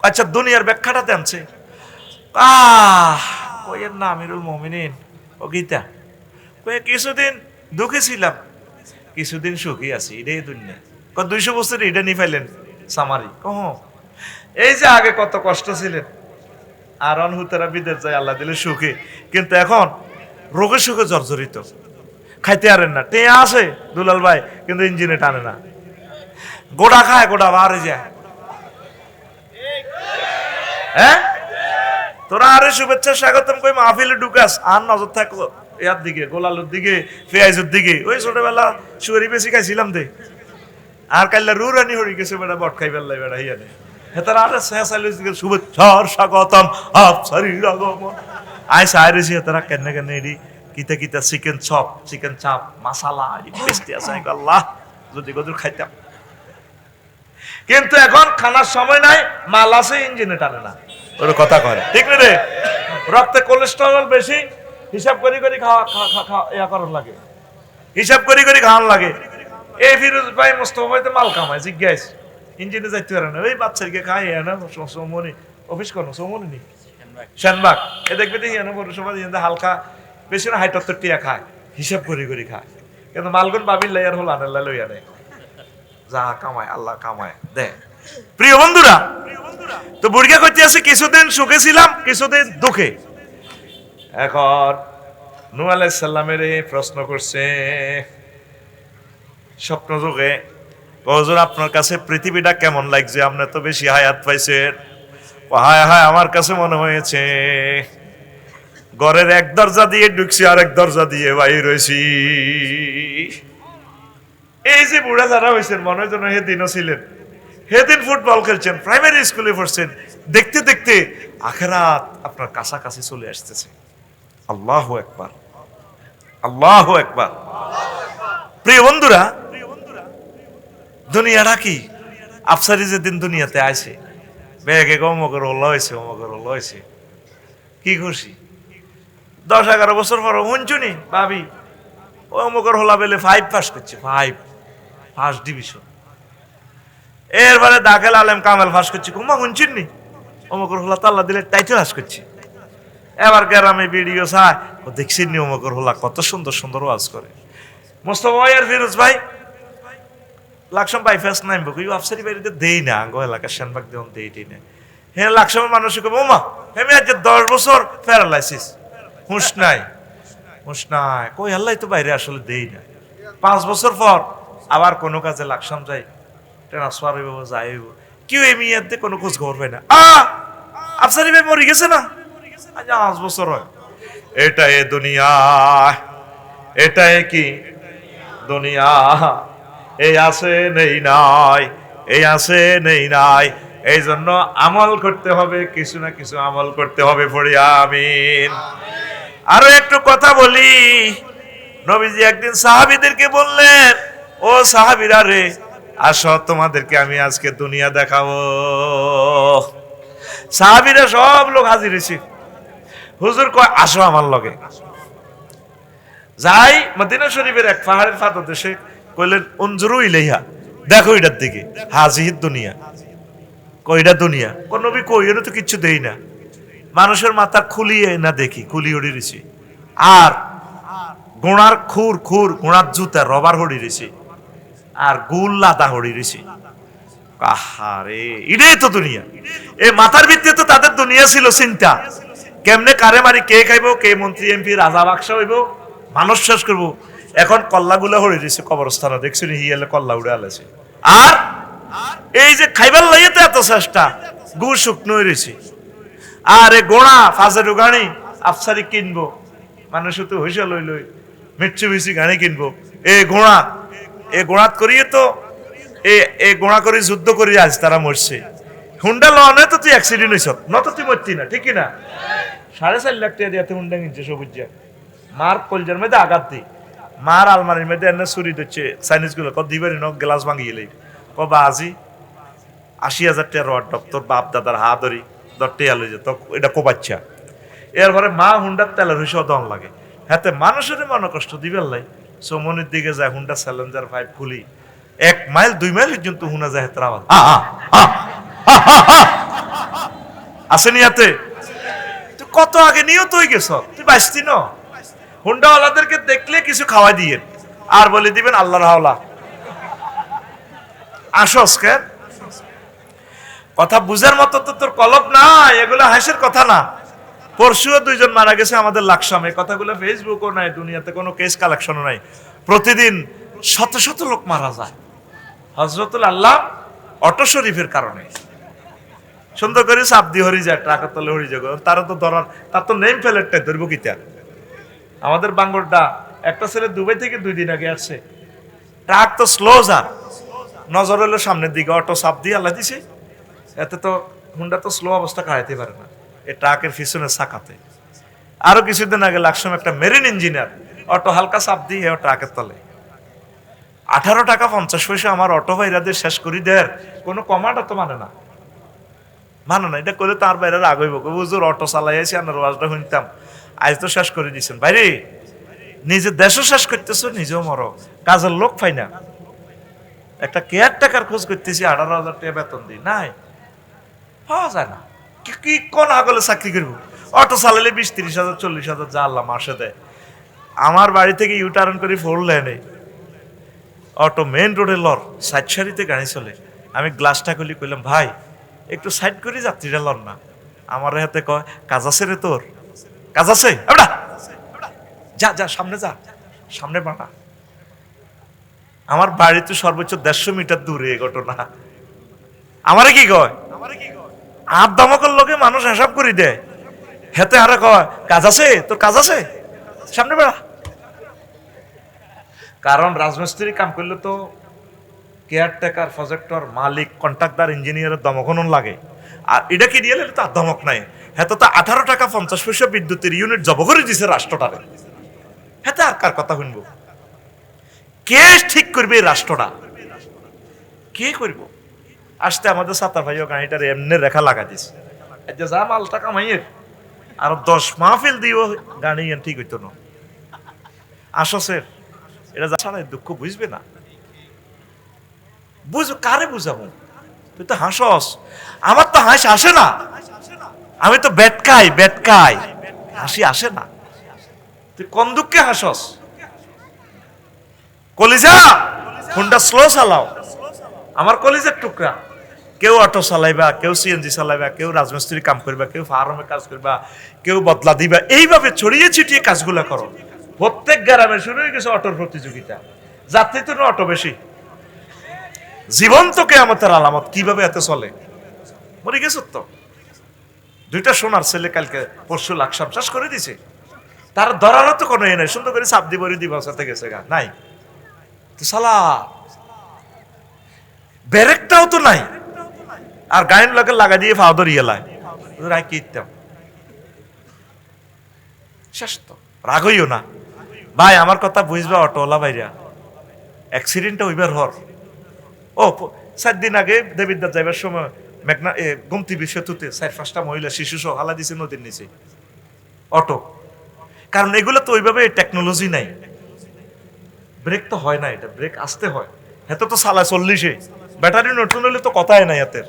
আচ্ছা দুনিয়ার ব্যাখ্যাটা দেনছে কইয়ের না আমিরুল মুমিনিন ও গীতা কয়ে কিছুদিন দুঃখে ছিলাম, কিছুদিন সুখী আছি, এটাই দুনিয়া। 200 বছর এটা নিয়ে ফেলেন সামারি কহ। এই যে আগে কত কষ্ট ছিলেন, আর অনহুতেরা বিদেশ যায় আল্লাহ দিলে সুখে, কিন্তু এখন রোগে সুখে জর্জরিত, খাইতে পারেন না, টেয়া আছে দুলাল ভাই কিন্তু ইঞ্জিনে টানে না, গোড়া খায় গোড়া বাহারে যায়। হ্যাঁ তোরা আরে শুভেচ্ছা স্বাগতম কই মাহফিলে ঢুকাস আর নজর থাকলো ইয়ার দিকে, গোলালুর দিকে, পেঁয়াজুর দিকে। ওই ছোটবেলা শুয়ারি বেশি খাইছিলাম দে, আর কাইলা রুরানি হরি গেছে বেটা বট খাই বেল্লাই বেটা হিয়া নেই হেতার আরে শেষাইলিস দিকে শুভেচ্ছার স্বাগতম আফসারির আগমন আইসা আইরেছি হেতারা কেন কেন এডি কিতা কিতা চিকেন চপ, চিকেন চাপ, মাসালা বেস্টি আছে আল্লাহ যদি গদুর খাইতাম। কিন্তু এখন খানার সময় নাই, মাল আছে ইঞ্জিনে টানে না, ওর কথা কয় ঠিক না রে। রক্তে কোলেস্টেরল বেশি, হিসাব করি করি খাওয়া ইয়া করার লাগে, হিসাব করি করি খাওয়ার লাগে। এই ফিরোজ ভাই মোস্তফা ভাই তো মাল কামায়, জিজ্ঞাস ইঞ্জিনে যাইতে পারে না, ওই বাচ্চাকে খায় না সমনি অফিস করো সমনি নি শ্যানবাগ এ দেখবে দেখি পৌরসভা হালকা বেশি না 70 টিয়া খায়, হিসাব করি করি খায়। কিন্তু মালগুন বাবির লাইয়ার হল আনাল্লা লইয়া নেয়, যা কামায় আল্লাহ কামায় দে। প্রিয় বন্ধুরা, তো বুড়িয়া করতে আছে কিছুদিন সুখে ছিলাম, কিছুদিন দুঃখে। এখন নূহ আলাইহিস সালামের প্রশ্ন করছে স্বপ্ন যুগে, হুজুর আপনার কাছে পৃথিবীটা কেমন লাগছে, আপনি তো বেশি হায়াত পাইছেন। হায় হায় আমার কাছে মনে হয়েছে ঘরের এক দরজা দিয়ে ঢুকছি আর এক দরজা দিয়ে বাইর হইছি। এই যে বুড়া যারা হয়েছেন মনে হয় যেন সেদিনও ছিলেন, সেদিন ফুটবল খেলছেন, প্রাইমারি স্কুলে পড়ছেন, দেখতে দেখতে আখিরাত আপনার কাছাকাছি চলে আসতেছে। আল্লাহু আকবার, আল্লাহু আকবার। প্রিয় বন্ধুরা, দুনিয়াটা কি আফসারি যেদিন দুনিয়াতে আসে বেগে অমকের হল্লা হয়েছে, অমকের হল্লা হয়েছে, কি খুশি। 10-11 বছর পর শুনছুনি ভাবি ও অমকের হল্লা বেলে 5 পাস করছে, 5 ফার্স্ট ডিভিশন। এরপরে দাখিল আলেম কামেল ফাঁস করছে, কুমা শুনছেন নি অমকের হল্লা তো আল্লাহ দিলে টাইটেল হাস করছে। এবার গ্রামে ভিডিও চায় ও দেখছেন নি অমকের হল্লা কত সুন্দর সুন্দর ওয়াজ করে। মোস্তফা ভাই আর ফিরোজ ভাই লাকসাম বাইপাস নামবো, কেউ আফসারি বাড়িতে দেই না, আঙ্গ এলাকার শ্যানবাগ দেন দেই না। হ্যাঁ লাকসামের মানুষ কবে ওমা হেমি আজ 10 বছর প্যারালাইসিস, হুঁশ নাই হুঁশ নাই, কই আল্লাহ তো বাইরে আসলে দেই না। 5 বছর পর আবার কোনো কাজে লাকসাম যাই, ট্রান্সফার হইব যাই হইব, কেউ এমি ইয়াতে কোনো খোঁজ খবর পায় না। আফসারি ভাই মরে গেছে না, আজ 5 বছর হয়। এটা এ দুনিয়া, এটা কি দুনিয়া, এই আছে নেই নাই, এই আছে নেই নাই। এই জন্য আমল করতে হবে, কিছু না কিছু আমল করতে হবে, পড়ি আমিন। আরো একটু কথা বলি, নবীজি একদিন সাহাবীদেরকে বললেন, ও সাহাবীরা রে, আসো তোমাদেরকে আমি আজকে দুনিয়া দেখাবো। সাহাবীরা সব লোক হাজির হয়েছে। হুজুর কয় আসো আমার লগে। যাই মদিনা শরীফের এক পাহাড়ের পাদদেশে, কইলেন উনজুরু ইলাইহা, দেখো এটার দিকে, হাজিহিদ দুনিয়া। কইটা দুনিয়া, কোন নবী কই এর তো কিচ্ছু দেই না, মানুষের মাথা খুলিয়ে না দেখি, খুলি উড়ি রয়েছে, আর গোড়ার খুর খুর গোড়ার জুতা রবার হড়ি রয়েছে, আর গুল লাদা হড়ি রয়েছে। আহারে এটাই তো দুনিয়া। এই মাথার ভিত্তিতে তো তাদের দুনিয়া ছিল চিন্তা, কেমনে কারে মারি, কে খাইবো, কে মন্ত্রী এমপি রাজা বাক্সা হইব, মানুষ শেষ করবো। এখন কল্লাগুলা হড়ি রয়েছে কবরস্থানে, দেখছি হিয়ালে কল্লা উড়ে আলেছে। আর এই যে খাইবার লাইয়ে তো এত চেষ্টা, গু শুকনো রয়েছে। আর এ গোড়া ফাজের গাড়ি আফসারি কিনবো, মানুষ তো হইসা লই লই মিটসুবিশি গাড়ি কিনবো। এ গোড়াত করিয়ে তো এ গোড়া করে যুদ্ধ করি আজ তারা মরছে। হুন্ডা লনে তো তুই অ্যাক্সিডেন্ট হইছ, নত তুই মরতি না, ঠিক না? 4.5 লাখ টাকা দিয়ে হুন্ডা কিনছে সবুজা। মার কলজার মধ্যে আঘাত দি, মার আলমারির মধ্যে এনে চুরি দিচ্ছে চাইনিজ গুলো, দিবারি ন গ্লাস ভাঙিয়ে লাই, কবা আজি 80,000 টাকা রড তোর বাপ দাদার হা ধরি টেয়া লই যেত, এটা কোবাচ্ছা। এরপরে মা হুন্ডার তেলের হইসা দম লাগে, হাতে মানুষের মনে কষ্ট দিবেন লাই। চৌমনির দিকে যায় হুন্ডা চ্যালেঞ্জার 5 খুলি, 1 মাইল 2 মাইল পর্যন্ত হুনা যায় হেতরা আওয়াজ আসেনি হাতে। তুই কত আগে নিয়েও তুই গেছ, তুই বাঁচতি ন। হুন্ডাওয়ালাদেরকে দেখলে কিছু খাওয়াই দিয়ে আর বলে দিবেন আল্লাহর হাওলা, আসস কেন? কথা বুঝার মতো তো তোর কলব না, এগুলো হাসির কথা না। পরশুও 2 জন মারা গেছে আমাদের লাকসামে, কথাগুলো ফেসবুকও নাই, দুনিয়াতে কোনো কেস কালেকশনও নাই। প্রতিদিন শত শত লোক মারা যায় হযরতুল আল্লাহ অটো শরীফের কারণে। সুন্দর করে চাপ দিয়ে হরি যায়, ট্রাকের তলে হরি যায়, তারা তো ধরার, তার তো নেম প্লেটটাই ধরবো কিতা। আমাদের বাঙ্গরটা একটা ছেলে দুবাই থেকে 2 দিন আগে আসছে, ট্রাক তো স্লো যা, নজর হলো সামনের দিকে, অটো চাপ দিয়ে আল্লাহ দিছে, এতে তো হুন্ডা তো স্লো অবস্থা কাটাইতে পারে না, এই ট্রাকের পিছনে চাকাতে। আরো কিছুদিন আগে লাকসাম একটা মেরিন ইঞ্জিনিয়ার অটো হালকা চাপ দিয়ে ট্রাকের তলে। 18 টাকা 50 পয়সা আমার অটো ভাইরাদের শেষ করি দেয়, কোনো কমাটা তো মানে না, এটা করে তার বাইরে রাগ হইব, হুজুর অটো চালাই আছি, আমার ওয়াজটা শুনতাম, আজ তো শেষ করে দিচ্ছেন। ভাইরে নিজের দেশও শেষ করতেছো, নিজেও মরো, কাজের লোক পাই না। একটা কেয়ারটেকার খোঁজ করতেছি, 18,000 টাকা বেতন দিই, নাই পাওয়া যায় না। কি কোন আগলে চাকরি করবো? অটো চালালে 20-30,000 40,000 যা আল্লাহ মাসে দেয়। আমার বাড়ি থেকে ইউটার্ন করে 4 লেনে অটো মেইন রোডে লর, সাইড সারিতে গাড়ি চলে। আমি গ্লাসটা খুলি, কইলাম ভাই একটু সাইড করি, যাত্রীরা লর না। আমার হাতে কয় কাজ আছে রে, তোর কাজ আছে, যা যা সামনে যা, সামনে বাড়া। আমার বাড়ি তো সর্বোচ্চ 150 মিটার দূরে এই ঘটনা। আমারে কি কয়, আর দমকল লোকে মানুষ হিসাব করি দেয়, হেতে আরে কয় কাজ আছে, তোর কাজ আছে, সামনে বেড়া। কারণ রাজমিস্ত্রি কাম করলে তো কেয়ারটেকার, প্রজেক্টর, মালিক, কন্ট্রাক্টর, ইঞ্জিনিয়ারের দমকনন লাগে। আর এটা কি দিয়ে তো দমক নাই, হেতে তো 18 টাকা 50 পয়সা বিদ্যুতের ইউনিট জব করে দিছে রাষ্ট্রটারে। হেতে আর কার কথা শুনবো? কে ঠিক করবে এই রাষ্ট্রটা, কে করব? আসতে আমাদের সাতার ভাইও গাড়িটার এমনি রেখা লাগা দিছে, যা মালটা কামাইয়ের আর 10 মাহফিল দিও গাড়ি ঠিক হইতো না। আসসের এটা যা ছাড়া দুঃখ বুঝবে না, বুঝো কারে বুঝাবো? তুই তো হাসস, আমার তো হাসি আসে না, আমি তো বেটকাই, হাসি আসে না। তুই কোন দুঃখে হাসস? কলিজা হুন্ডা স্লো চালাও, আমার কলিজার টুকরা, কেউ অটো চালাইবা, কেউ সিএনজি চালাইবা, কেউ রাজমিস্ত্রি কাম করবা, কেউ ফার্মে কাজ করবা, কেউ বদলা দিবা, এইভাবে ছড়িয়ে ছিটিয়ে কাজগুলা করো। প্রত্যেক গ্রামে শুরু হয়ে গেছে অটোর প্রতিযোগিতা, যাত্রী তো অটো বেশি। জীবন্ত কিয়ামতের আলামত কিভাবে এত চলে, মরে গেছ তো। দুইটা সোনার ছেলে কালকে পরশু লাকসাম চাষ করে দিছে, তার ধরারও তো কোনো এ নাই, সুন্দর করে চাপ দিবরি দিব সাথে গেছে গা নাই তো সালা, ব্যারেকটাও তো নাই, আর গায়ের লোকে লাগা দিয়ে ফাও ধরিয়ে লাই রায় কি ইত্যাম শেষ। তো রাগ হইও না ভাই, আমার কথা বুঝবা। অটোওয়ালা ভাইরা অ্যাক্সিডেন্টটা হইবার হর ও 4 দিন আগে দেবিদ্বার যাইবার সময় মেঘনা গুমতি সেতুতে 4-5টা মহিলা শিশু সহ হালা দিছে নদীর নিচে অটো। কারণ এগুলো তো ওইভাবে টেকনোলজি নাই, ব্রেক তো হয় না, এটা ব্রেক আসতে হয়। এত তো চালায় 40-এ, ব্যাটারি নতুন হলে তো কথাই নাই হাতের।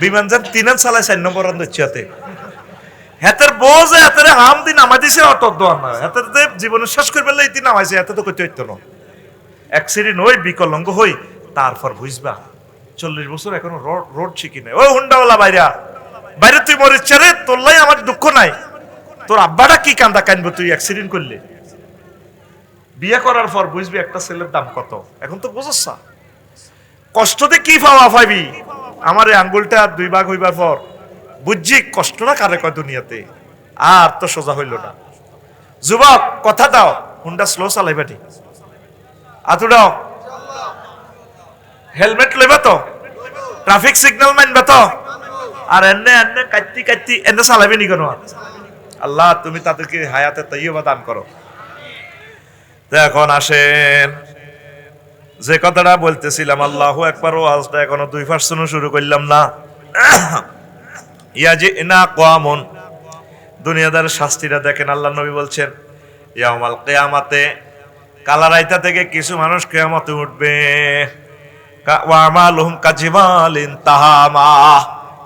বিমান যান 3 চালায় 4 নম্বর রান দিচ্ছে হাতে। হাতের বোঝে হাতের হাম দিন নামাই দিছে অটো দোয়ার না, হাতের জীবনে শেষ করে ফেললে ইতি নামাইছে, এত তো করতে হইতো না। অ্যাক্সিডেন্ট হই বিকলঙ্গ হই তারপর বুঝবা 40 বছর এখনো রোড শিখি নাই। ও হুন্ডাওয়ালা বাইরা বাইরে তুই মরিস রে, তোর লাই আমার দুঃখ নাই, তোর আব্বাটা কি কান্দা কানবো তুই অ্যাক্সিডেন্ট করলে। বিয়ে করার পর বুঝবি একটা ছেলের দাম কত, এখন তো বুঝছ না। কষ্টতে কি পাওয়া পাইবি, আমার এই আঙ্গুলটা 2 ভাগ হইবার পর বুঝছি কষ্টটা কারে কয় দুনিয়াতে, আর তো সোজা হইল না। যুবক কথা দাও, হুন্ডা স্লো চালাইবাটি, আতুডাও হেলমেট লইবা তো, ট্রাফিক সিগন্যাল মানবা তো, আর এনে এনে কাটতি কাটতি এনে চালাবি নি কেন। আল্লাহ তুমি তাদেরকে হায়াতে তাইয়্যিবা দান করো। তো এখন আসেন যে কথাটা বলতেছিলাম, আল্লাহু আকবার, ওয়াজটা এখনো 2% শুরু করলাম না। ইয়াজিনা কওমুন, দুনিয়াদার শাস্তিটা দেখেন। আল্লাহ নবী বলছেন ইয়াউমাল কিয়ামাতে, কালারাইতা থেকে কিছু মানুষ কিয়ামতে উঠবে, ওয়া আমালুহুম কাজিবালিন তাহামা,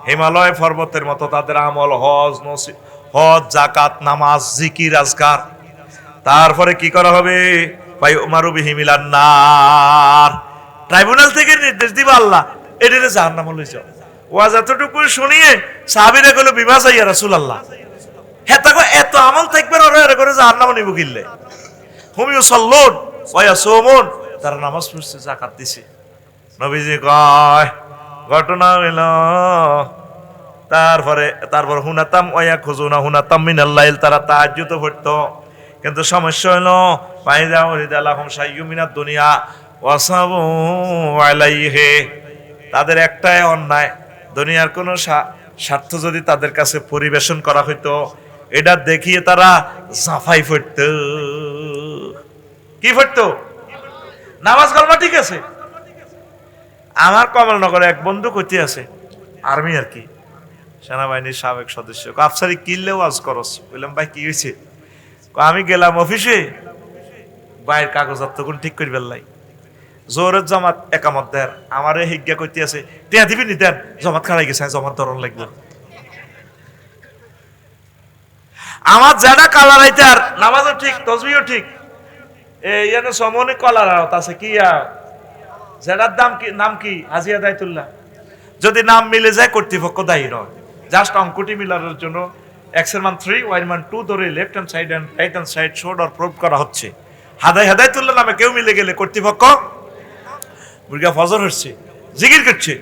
হিমালয় পর্বতের মতো তাদের আমল, হজ যাকাত নামাজ জিকির আজকার। তারপরে কি করা হবে, ভাই উমারু বিহি মিলান নার, ট্রাইব্যুনাল থেকে নির্দেশ দিবা আল্লাহ এটারে জাহান্নামে লই যাও। ওয়াজ এতটুকু শুনিয়ে সাহাবীরা কইলো বিমা চাইয়া রাসূলুল্লাহ, হেতাগো এত আমল থাকবে ওরা এর করে জাহান্নামে নিব কিল্লে। হুমিউ সাল্লুন ওয়া ইয়াসুমুন, তারা নামাজ পড়ছে যাকাত দিছে। নবীজি কয় ঘটনা হইল, তারপর হুনাতাম ওয়া খুজুনা হুনাতাম মিনাল লাইল, তারা তাহাজ্জুদ পড়তো। কিন্তু সমস্যা হলো ফাইদা উরিদালাহুম শাইয়্যুম মিনাদ দুনিয়া ওয়াসাবু আলাইহি, তাদের একটাই অন্যায়, দুনিয়ার কোন স্বার্থ যদি তাদের কাছে পরিবেশন করা হইতো, এটা দেখিয়ে তারা জাফাই পড়তো। কি পড়তো? নামাজ কালমা ঠিক আছে। আমার কমলনগরে এক বন্ধু কইতে আছে, আর্মি আর কি, সেনাবাহিনীর সাবেক সদস্য, আফসারি কিনলেও ওয়াজ করস। বললাম ভাই কি হয়েছে? আমি গেলাম অফিসে, বাইরের কাগজাত তখন ঠিক করি বেললাই, জোরের জমাত একামত দেন, আমারে হিজ্ঞা কইতে আছে টিয়া দিবি নি, দেন জমাত খারাই গেছে, জমাত ধরন লাগবে। আমার যেটা কালার আইতার নামাজও ঠিক, তসবিও ঠিক, এই সমনে কলার আওত আছে কি, যেটার দাম কি, নাম কি, হাজিয়া দায়তুল্লাহ। যদি নাম মিলে যায় কর্তৃপক্ষ দায়ী নয়, জাস্ট অঙ্কটি মিলানোর জন্য এক্স এর মান 3 ওয়াই এর মান 2 ধরে left hand side and right hand side showed or prove করা হচ্ছে। হাদায়াতুল্লাহ নামে কেউ মিলে গেলে কর্তৃপক্ষ বুর্গা ফজর হচ্ছে, জিকির করছে,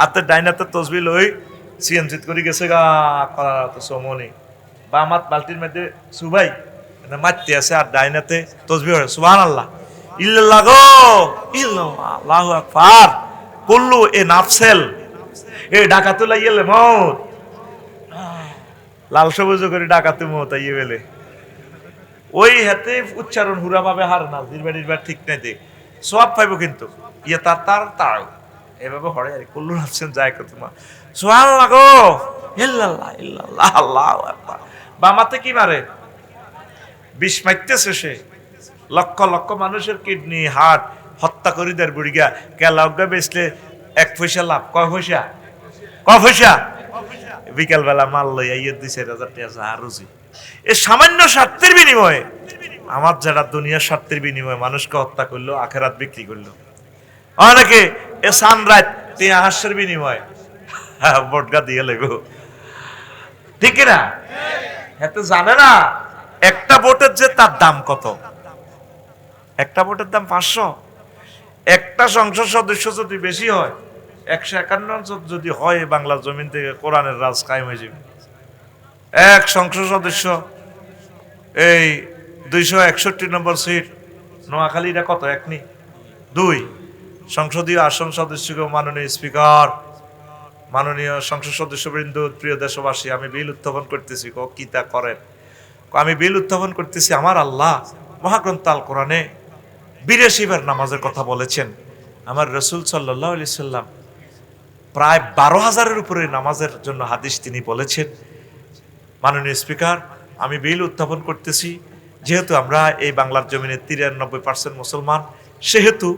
আত্মার ডাইনাতে তসবিহ লই সিএনজিত করে গেছে গা করা তো সমনি বামাত বালতির মধ্যে সুবাই মারতে আছে, আর ডাইনাতে তসবিহ হয় সুবহানাল্লাহ ইল্লাল্লাহ গো ইল্লাল্লাহ আল্লাহু আকবার কুল্লু এ নাফসেল এ ডাকাতু লাইলে মউত, লাল সবুজ করে ডাকাতে মত আইয়ে বেলে ওই হাতে উচ্চারণ হুরা ভাবে হার না দিরবার ঠিক নাই, দেখ সওয়াব পাইবো। কিন্তু ইয়া তার এভাবে হড়ে আর কুল্লু নাফসেন যায় কত মা সুবহানাল্লাহ গো ইল্লাল্লাহ ইল্লাল্লাহ আল্লাহু আকবার। বামাতে কি মারে? বিষ মারতেছে সে, লক্ষ লক্ষ মানুষের কিডনি হার্ট হত্যা করে দেয় বুড়িগা, কেলাউগা বেচলে 1 পয়সা লাভ, কয় পয়সা বিকাল বেলা মাল লই আইয়ে 2-4 হাজার টাকা রুজি। এই সামান্য স্বার্থের বিনিময়ে, আমার যারা দুনিয়ার স্বার্থের বিনিময়ে মানুষকে হত্যা করলো, আখেরাত বিক্রি করলো। অনেকে এ সানরাইত টিয়া হাস্যের বিনিময় ভোটগা দিয়ে লেগো, ঠিক না? এত জানে না একটা ভোটের যে তার দাম কত। একটা ভোটের দাম 500। একটা সংসদ সদস্য যদি বেশি হয়, 151 যদি হয় বাংলার জমিন থেকে, কোরআনের রাজ কায়েম হয়ে যাবে। এক সংসদ সদস্য এই 261 নম্বর সিট, নোয়াখালীটা কত? 1 নি 2 সংসদীয় আসন সদস্যকে মাননীয় স্পিকার, মাননীয় সংসদ সদস্যবৃন্দ, প্রিয় দেশবাসী, আমি বিল উত্থাপন করতেছি। কি তা করেন? আমি বিল উত্থাপন করতেছি। আমার আল্লাহ মহাগ্রন্থ আল কোরআনে 82 বার নামাজের কথা বলেছেন। আমার রসুল সাল্লাল্লাহু আলাইহি সাল্লাম প্রায় 12,000-এর উপরে নামাজের জন্য হাদিস তিনি বলেছেন। মাননীয় স্পিকার, আমি বিল উত্থাপন করতেছি, যেহেতু আমরা এই বাংলার জমিনে 93% মুসলমান, সেহেতু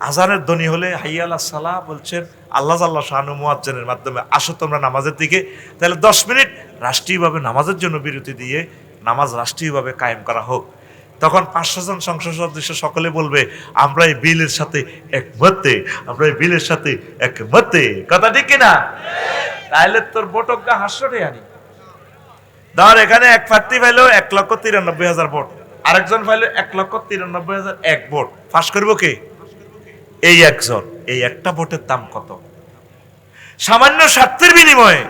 আজানের ধ্বনি হলে হাইয়া আলাস সালাহ বলছেন, আল্লাহ জাল্লা শানু মুয়াজ্জিনের মাধ্যমে আসো তোমরা নামাজের দিকে। তাহলে 10 মিনিট রাষ্ট্রীয়ভাবে নামাজের জন্য বিরতি দিয়ে নামাজ রাষ্ট্রীয়ভাবে কায়েম করা হোক। তখন 500 জন সংসদ সদস্য সকলে বলবে, আমরা এই বিলের সাথে একমতে, আমরা এই বিলের সাথে একমতে। কথা ঠিক কিনা? তাহলে তোর ভোটজ্ঞা হাস্যটাই আনি। ধর এখানে এক প্রার্থী পাইলো 1,93,000 ভোট, আরেকজন পাইলো 1,93,001 ভোট, ফাঁস করবো কে? এই একজন। এই একটা ভোটের দাম কত? সামান্য স্বার্থের বিনিময়ে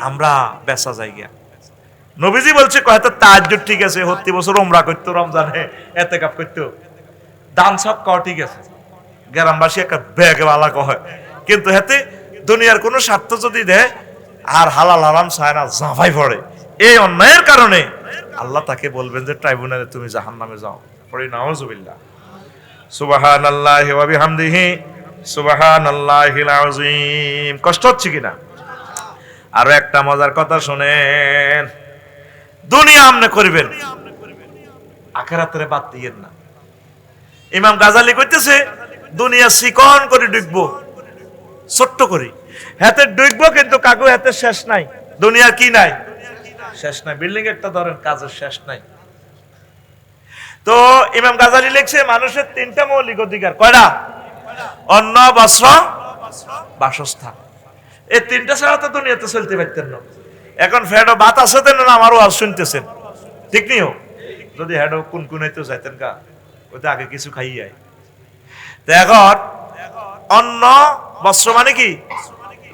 আমরা বেচা জায়গা। নবীজি বলছে হয়তো তাহাজ্জুদ ঠিক আছে, প্রতি বছর উমরা করতো, রমজানে ইতিকাফ করতো, দান সব কও ঠিক আছে, গ্রামবাসী একটা ব্যাগে বালা কয়, কিন্তু হেতে দুনিয়ার কোনো স্বার্থ যদি দেয় আর হালাল হারাম চায় না, জাফাই পড়ে। এই অন্যায়ের কারণে আল্লাহ তাকে বলবেন যে ট্রাইব্যুনালে তুমি জাহান্নামে যাও। পড়ি নাউযুবিল্লাহ। সুবহানাল্লাহি ওয়া বিহামদিহি সুবহানাল্লাহিল আযীম। কষ্ট হচ্ছে কিনা? আরো একটা মজার কথা শুনেন, দুনিয়া আমনে করবেন, আখিরাতের বাদ দিয়েন না। ইমাম গাজালি কইতেছে দুনিয়া চিকন করে ডুববো, ছোট্ট করে হাতে ডুববো, কিন্তু কাগজ হাতে শেষ নাই। দুনিয়া কি নাই? শেষ নাই। বিল্ডিং একটা ধরেন, কাজের শেষ নাই। তো ইমাম গাজালি লিখছে মানুষের 3টা মৌলিক অধিকার। কয়টা? অন্ন, বস্ত্র, বাসস্থান। এই 3টা ছাড়া তো দুনিয়াতে চলতে পারতেন না। এখন ফেডো বাত আছে না, আমারও আজ শুনতেছেন, ঠিক নিও। যদি হেডো কোন কোনাইতে যাইতেন গা, ওইটা আগে কিছু খাই যায়। তো এখন অন্ন বস্ত্র মানে কি?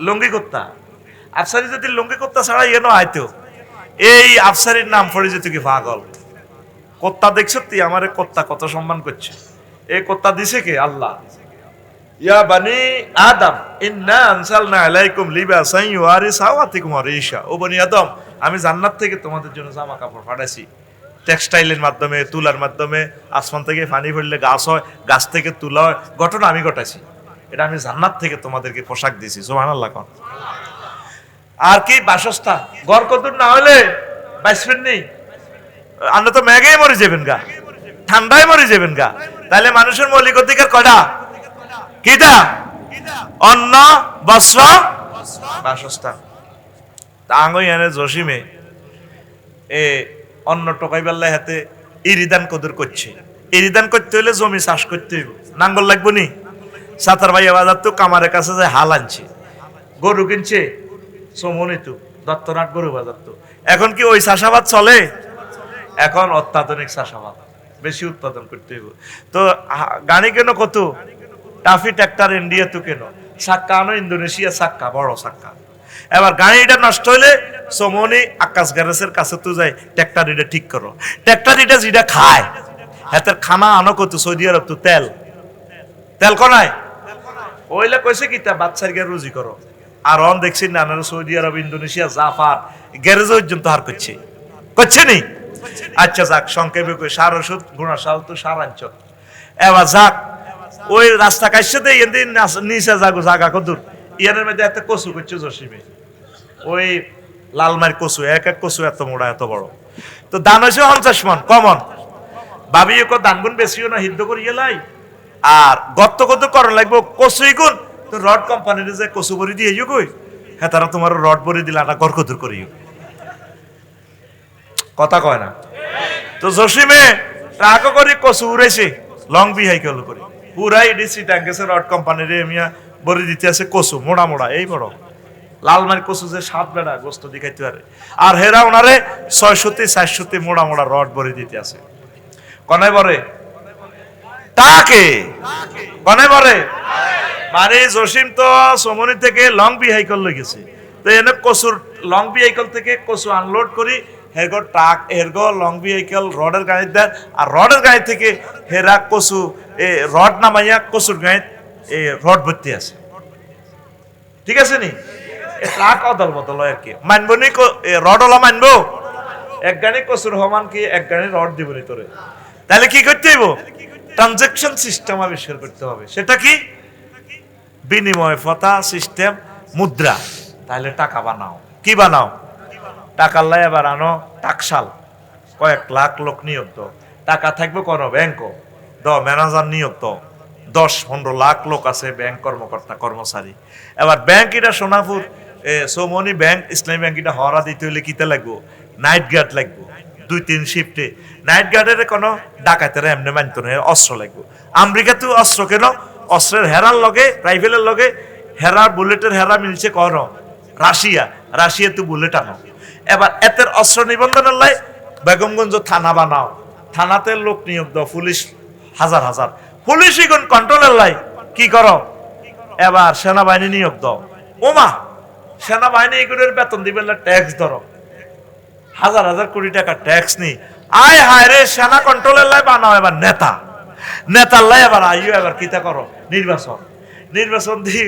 লুঙ্গি কুত্তা। আফসারি যদি লুঙ্গি কুত্তা ছাড়া ইয়ে না আইতো, এই আফসারির নাম পড়ে যেত কি পাগল। কত্তা দেখছ তুই? আমার কত্তা কত সম্মান করছে। এই কত্তা দিছে কে? আল্লাহ। ইয়া বানি আদম ইন্না আনসালনা আলাইকুম লিবাসান ইউয়ারি সাওয়াতিকুম রিশা। ও বনি আদম, আমি জান্নাত থেকে তোমাদের জন্য জামা কাপড় পাঠাইছি, টেক্সটাইলের মাধ্যমে, তুলার মাধ্যমে। আসমান থেকে পানি পড়লে গাছ হয়, গাছ থেকে তুলা হয়, ঘটনা আমি ঘটাইছি। এটা আমি জান্নাত থেকে তোমাদেরকে পোশাক দিয়েছি। সুবহানাল্লাহ। কোন আর কি? বাসস্থান। ঘর কদুর না হলে বাইসবেন নেই, আমরা তো মেঘেই মরে যাবেন গা, ঠান্ডায় মরে যাবেন গা। তাহলে মানুষের মৌলিক অধিকার কয়টা? কিটা? অন্ন, বস্ত্র, বাসস্থান। তাঙ্গই এনে জসিমে এ অন্ন টকাই বেল্লাই হাতে ইরিদান কদর করছে। ইরিদান করতে হলে জমি চাষ করতে হইব, নাঙ্গল লাগবো নি। সাতার ভাইয়া বাজার তো কামারের কাছে যায় হাল আনছে, গরু কিনছে, সমনি তো দত্তনাট গরু বাজার তো। এখন কি ওই চাষাবাদ চলে? এখন অত্যাধুনিক চাষাবাদ, বেশি উৎপাদন করতে হইব। তো গাড়ি কেন কত? টাফি ট্রাক্টর ইন্ডিয়া তো কেন, চাক্কা আনো ইন্দোনেশিয়া চাক্কা, বড় চাক্কা। এবার গাড়িটা নষ্ট হইলে সমনি আকাশ গ্যারেজের কাছে তো যায়, ট্রাক্টর এটা ঠিক করো। ট্রাক্টর এটা যেটা খায়, হাতের খানা আনো কত? সৌদি আরব তো তেল, তেল কনায় ওইলা কইছে কি তা বাচ্চার গিয়ে রুজি করো। আর অন দেখছি না সৌদি আরব, ইন্দোনেশিয়া, জাপান গ্যারেজ পর্যন্ত হার করছে, করছে নি। আচ্ছা যাক, সংক্ষেপে কই সার ওষুধ গুণা সাল তো সার আনছ। এবার যাক, ওই রাস্তা কাইছে দেই নিচে যাগো জাগা কদুর ইয়ানের মধ্যে এত কচু করছে জসিমে, ওই লালমার কচু, এক এক কচু এত মোড়া এত বড়। তো দান হয়েছে 50 মন কমন। ভাবি ধান গুণ বেশিও না, হিদ্ধ করিয়ে লাই। আর গত্ত কত করণ লাগবো কচুই গুণ। তো রড কোম্পানির যে কচু ভরি দিয়ে কই, হ্যাঁ তারা তোমার রড ভরি দিলে একটা গড়কদুর করিও, কথা কয় না। তো জসিমে ট্রাকও করে কচু উড়াইছে, লং বিহাই কেল করে পুরাই ডিসি ট্যাঙ্কেছে রড কোম্পানির মিয়া বড়ি দিতে আছে কচু মোড়া মোড়া এই বড় লালমারি কচু যে সাত বেড়া গোস্ত দিখাইতে পারে, আর হেরা ওনারে 600-400 মোড়া মোড়া রড বড়ি দিতে আছে। কনে বরে তাকে কনে বরে মানে জসিম তো সমনি থেকে লং বিহাইকল লই গেছে, তো এনে কচুর লং বিহাইকল থেকে কচু আনলোড করি হেরগো ট্রাক হেরগো লং বিহাইকল রডের গাড়ি দেয়, আর রডের গাড়ি থেকে হেরা কচু রড নামাইয়া কচুর গাড়ি রড ভর্তি আছে। ঠিক আছে নি, ট্রাক অদল বদল হয় আর কি, মানবো নি রড ওলা মানবো? এক গাড়ি কচুর সমান কি এক গাড়ি রড দিব নি তোরে? তাহলে কি করতে হইব? ট্রানজাকশন সিস্টেম আবিষ্কার করতে হবে। সেটা কি? বিনিময় প্রথা সিস্টেম, মুদ্রা। তাহলে টাকা বানাও। কি বানাও? টাকা লাই এবার আনো টাকশাল, কয়েক লাখ লোক নিয়োগ দাও, টাকা থাকবে কোন ব্যাংক ম্যানেজার নিয়োগ দাও, 10-15 লাখ লোক আছে ব্যাংক কর্মকর্তা কর্মচারী। এবার ব্যাংক এটা সোনাপুর সৌমনি ব্যাংক ইসলামী ব্যাংক এটা হরা দিতে হলে কিতে লাগবো? নাইট গার্ড লাগবো 2-3 শিফটে। নাইট গার্ডের কোনো ডাকাতেরা এমনি মানত না, অস্ত্র লাগবো। আমেরিকাতে অস্ত্র কেন? অস্ত্রের হেরার লগে রাইফেলের লগে হেরার বুলেটের হেরা মিলছে কর রাশিয়া তো বুলেট আনো। এবার এতের অস্ত্র নিবন্ধনের লাই বেগমগঞ্জ থানা বানাও, থানাতে লোক নিয়োগ দাও, পুলিশ হাজার হাজার, পুলিশ ইগুন কন্ট্রোলের লাই কি করো? এবার সেনাবাহিনী নিয়োগ দাও। ওমা সেনাবাহিনী এগুলোর বেতন দিবেন না, ট্যাক্স ধরো, হাজার হাজার কোটি টাকা ট্যাক্স নি। আয় হায় রে, সেনা কন্ট্রোলের লাই বানাও এবার নেতার লাই এবার আইও এবার কিতা করো? নির্বাচন দি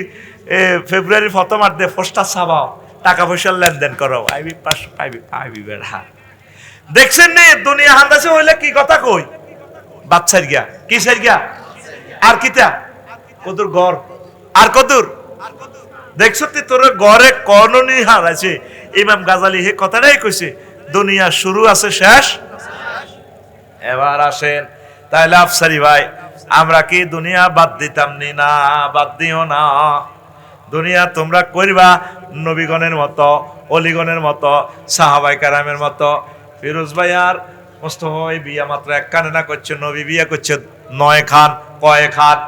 ফেব্রুয়ারি প্রথমার দে পোস্টার ছাপাও, টাকা পয়সার লেনদেন করো, আইবি 500 পাইবি বেড়া। দেখছেন নি দুনিয়া হান্দাসে হইলে কি কথা কই? বাচ্চার গিয়া কিসের গিয়া আর কিতা কদুর গড় আর কদুর দেখছো তুই তোর গড়ে কর্ণনি হার আছে। ইমাম গাজালি হে কথাটাই কইছে, দুনিয়া শুরু আছে শেষ। এবার আসেন তাহলে আফসারি ভাই, আমরা কি দুনিয়া বাদ দিতাম নি? না, বাদ দিও না। দুনিয়া তোমরা করবা নবীগণের মতো, অলিগণের মতো, সাহাবায়ে কেরামের মতো। ফিরোজ ভাই আর মোস্তফা ভাই বিয়া মাত্র এক কানে না করছে, নবী বিয়া করছে 9 খান, কয় খান?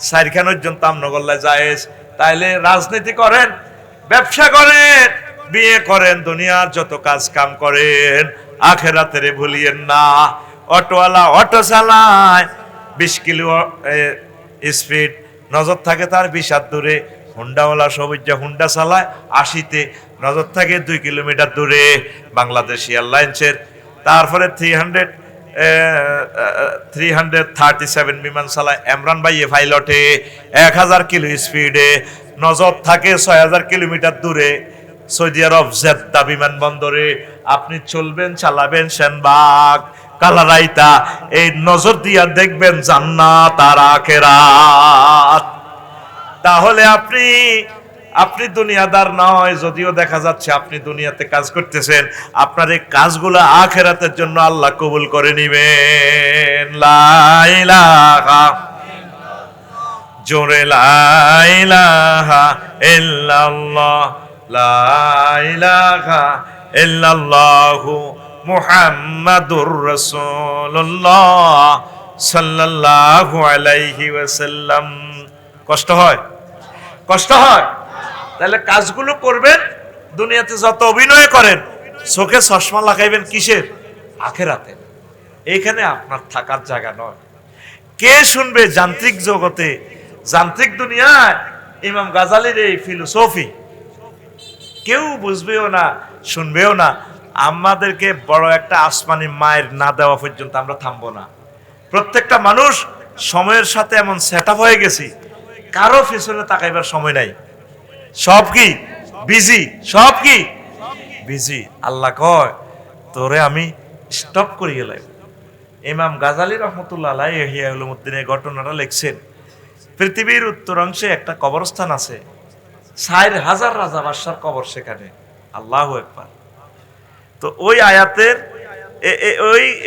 4 খান পর্যন্ত আমনগল্লায় জায়েজ। তাইলে রাজনীতি করেন, ব্যবসা করেন, বিয়ে করেন, দুনিয়ার যত কাজ কাম করেন, আখেরাতের ভুলিয়েন না। অটোওয়ালা অটো চালায় 20 কিলো স্পিড, নজর থাকে তার 20 হাত দূরে। হুন্ডাওয়ালা সবুজ হুন্ডা চালায় 80-তে, নজর থাকে 2 কিলোমিটার দূরে। বাংলাদেশ এয়ারলাইন্সের তারপরে 337 বিমান চালায় এমরান ভাই পাইলটে 1000 কিলো স্পিডে, নজর থাকে 6000 কিলোমিটার দূরে সৌদি আরব জেদ্দা বিমানবন্দরে। আপনি চলবেন, চালাবেন সেনবাগ কালারাইতা, এই নজর দিয়া দেখবেন জান্নাত আর আখিরাত। তাহলে আপনি দুনিয়াদার নয়, যদিও দেখা যাচ্ছে আপনি দুনিয়াতে কাজ করতেছেন, আপনার এই কাজগুলো আখিরাতের জন্য আল্লাহ কবুল করে নিবেন। লা ইলাহা জোরে লা ইলাহা ইল্লাল্লাহ, লা ইলাহা ইল্লাল্লাহু মুহাম্মাদুর রাসূলুল্লাহ সাল্লাল্লাহু আলাইহি ওয়াসাল্লাম। কষ্ট হয়? কষ্ট হয়? তাহলে কাজগুলো করবেন। দুনিয়াতে যত অভিনয় করেন, চোখে চশমা লাগাইবেন কিসের? আখিরাতে। এইখানে আপনার থাকার জায়গা নয়। কে শুনবে যান্ত্রিক জগতে, যান্ত্রিক দুনিয়ায় ইমাম গাজালির এই ফিলোসফি কেউ বুঝবেও না, শুনবেও না। আমাদেরকে বড় একটা আসমানি মায়ের না দেওয়া পর্যন্ত আমরা থামবো না। প্রত্যেকটা মানুষ সময়ের সাথে এমন সেট আপ হয়ে গেছি, কারো পিছনে তাকাইবার সময় নাই। সব কি বিজি, সব কি বিজি। আল্লাহ কয় তোরে আমি স্টপ করিয়ে লাই। ইমাম গাজালি রহমতুল্লাহ আলাইহি ইহয়া উলুমুদ্দিনের ঘটনাটা লিখছেন। পৃথিবীর উত্তরাংশে একটা কবরস্থান আছে, 4000 রাজা বাদশার কবর সেখানে। আল্লাহু আকবার। তো ওই আয়াতের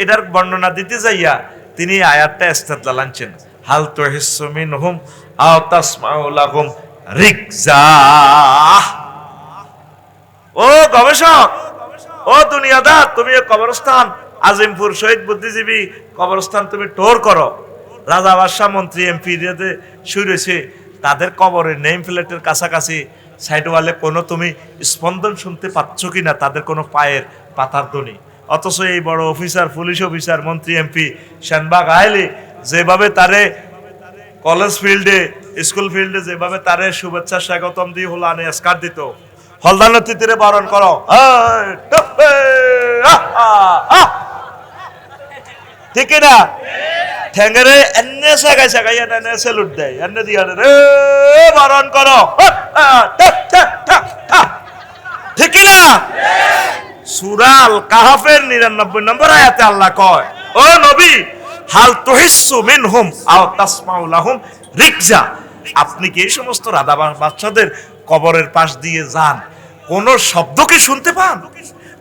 এটার বর্ণনা দিতে যাইয়া তিনি আয়াতটা ইস্তেদলাল আনছেন, হাল তুহিসসু মিনহুম আও তাসমাউ লাহুম রিকজা। ও গবেষক, ও দুনিয়াদার, তুমি কবরস্থান আজিমপুর শহীদ বুদ্ধিজীবী কবরস্থান তুমি টোর করো। রাজা বাদশাহ মন্ত্রী এমপি দিয়ে শুরু হয়েছে, তাদের কবরের নেম প্লেটের কাছাকাছি সাইড ওয়ালে কোনো তুমি স্পন্দন শুনতে পাচ্ছ কিনা, তাদের কোনো পায়ের পাতার ধ্বনি। অথচ এই বড় অফিসার, পুলিশ অফিসার, মন্ত্রী, এমপি, সেনবাগ আইলি যেভাবে তারে কলেজ ফিল্ডে, স্কুল ফিল্ডে যেভাবে তারে শুভেচ্ছা স্বাগতম দিয়ে হোলানে স্কার দিত, হলদান তিতিরে বরণ করো, ঠিক না? ঠেঙ্গেরে এনে সাগাই সাগাই এনে সেলুট দেয়, এনে দিয়ে রে বরণ করো, ঠিক না? সূরা আল কাহফের 99 নম্বর আয়াতে আল্লাহ কয়, ও নবী, হাল তুহিসসু মিনহুম আও তাসমাউ লাহুম রিকজা, আপনি কি এই সমস্ত রাধা বাচ্চাদের কবরের পাশ দিয়ে যান, কোন শব্দ কি শুনতে পান?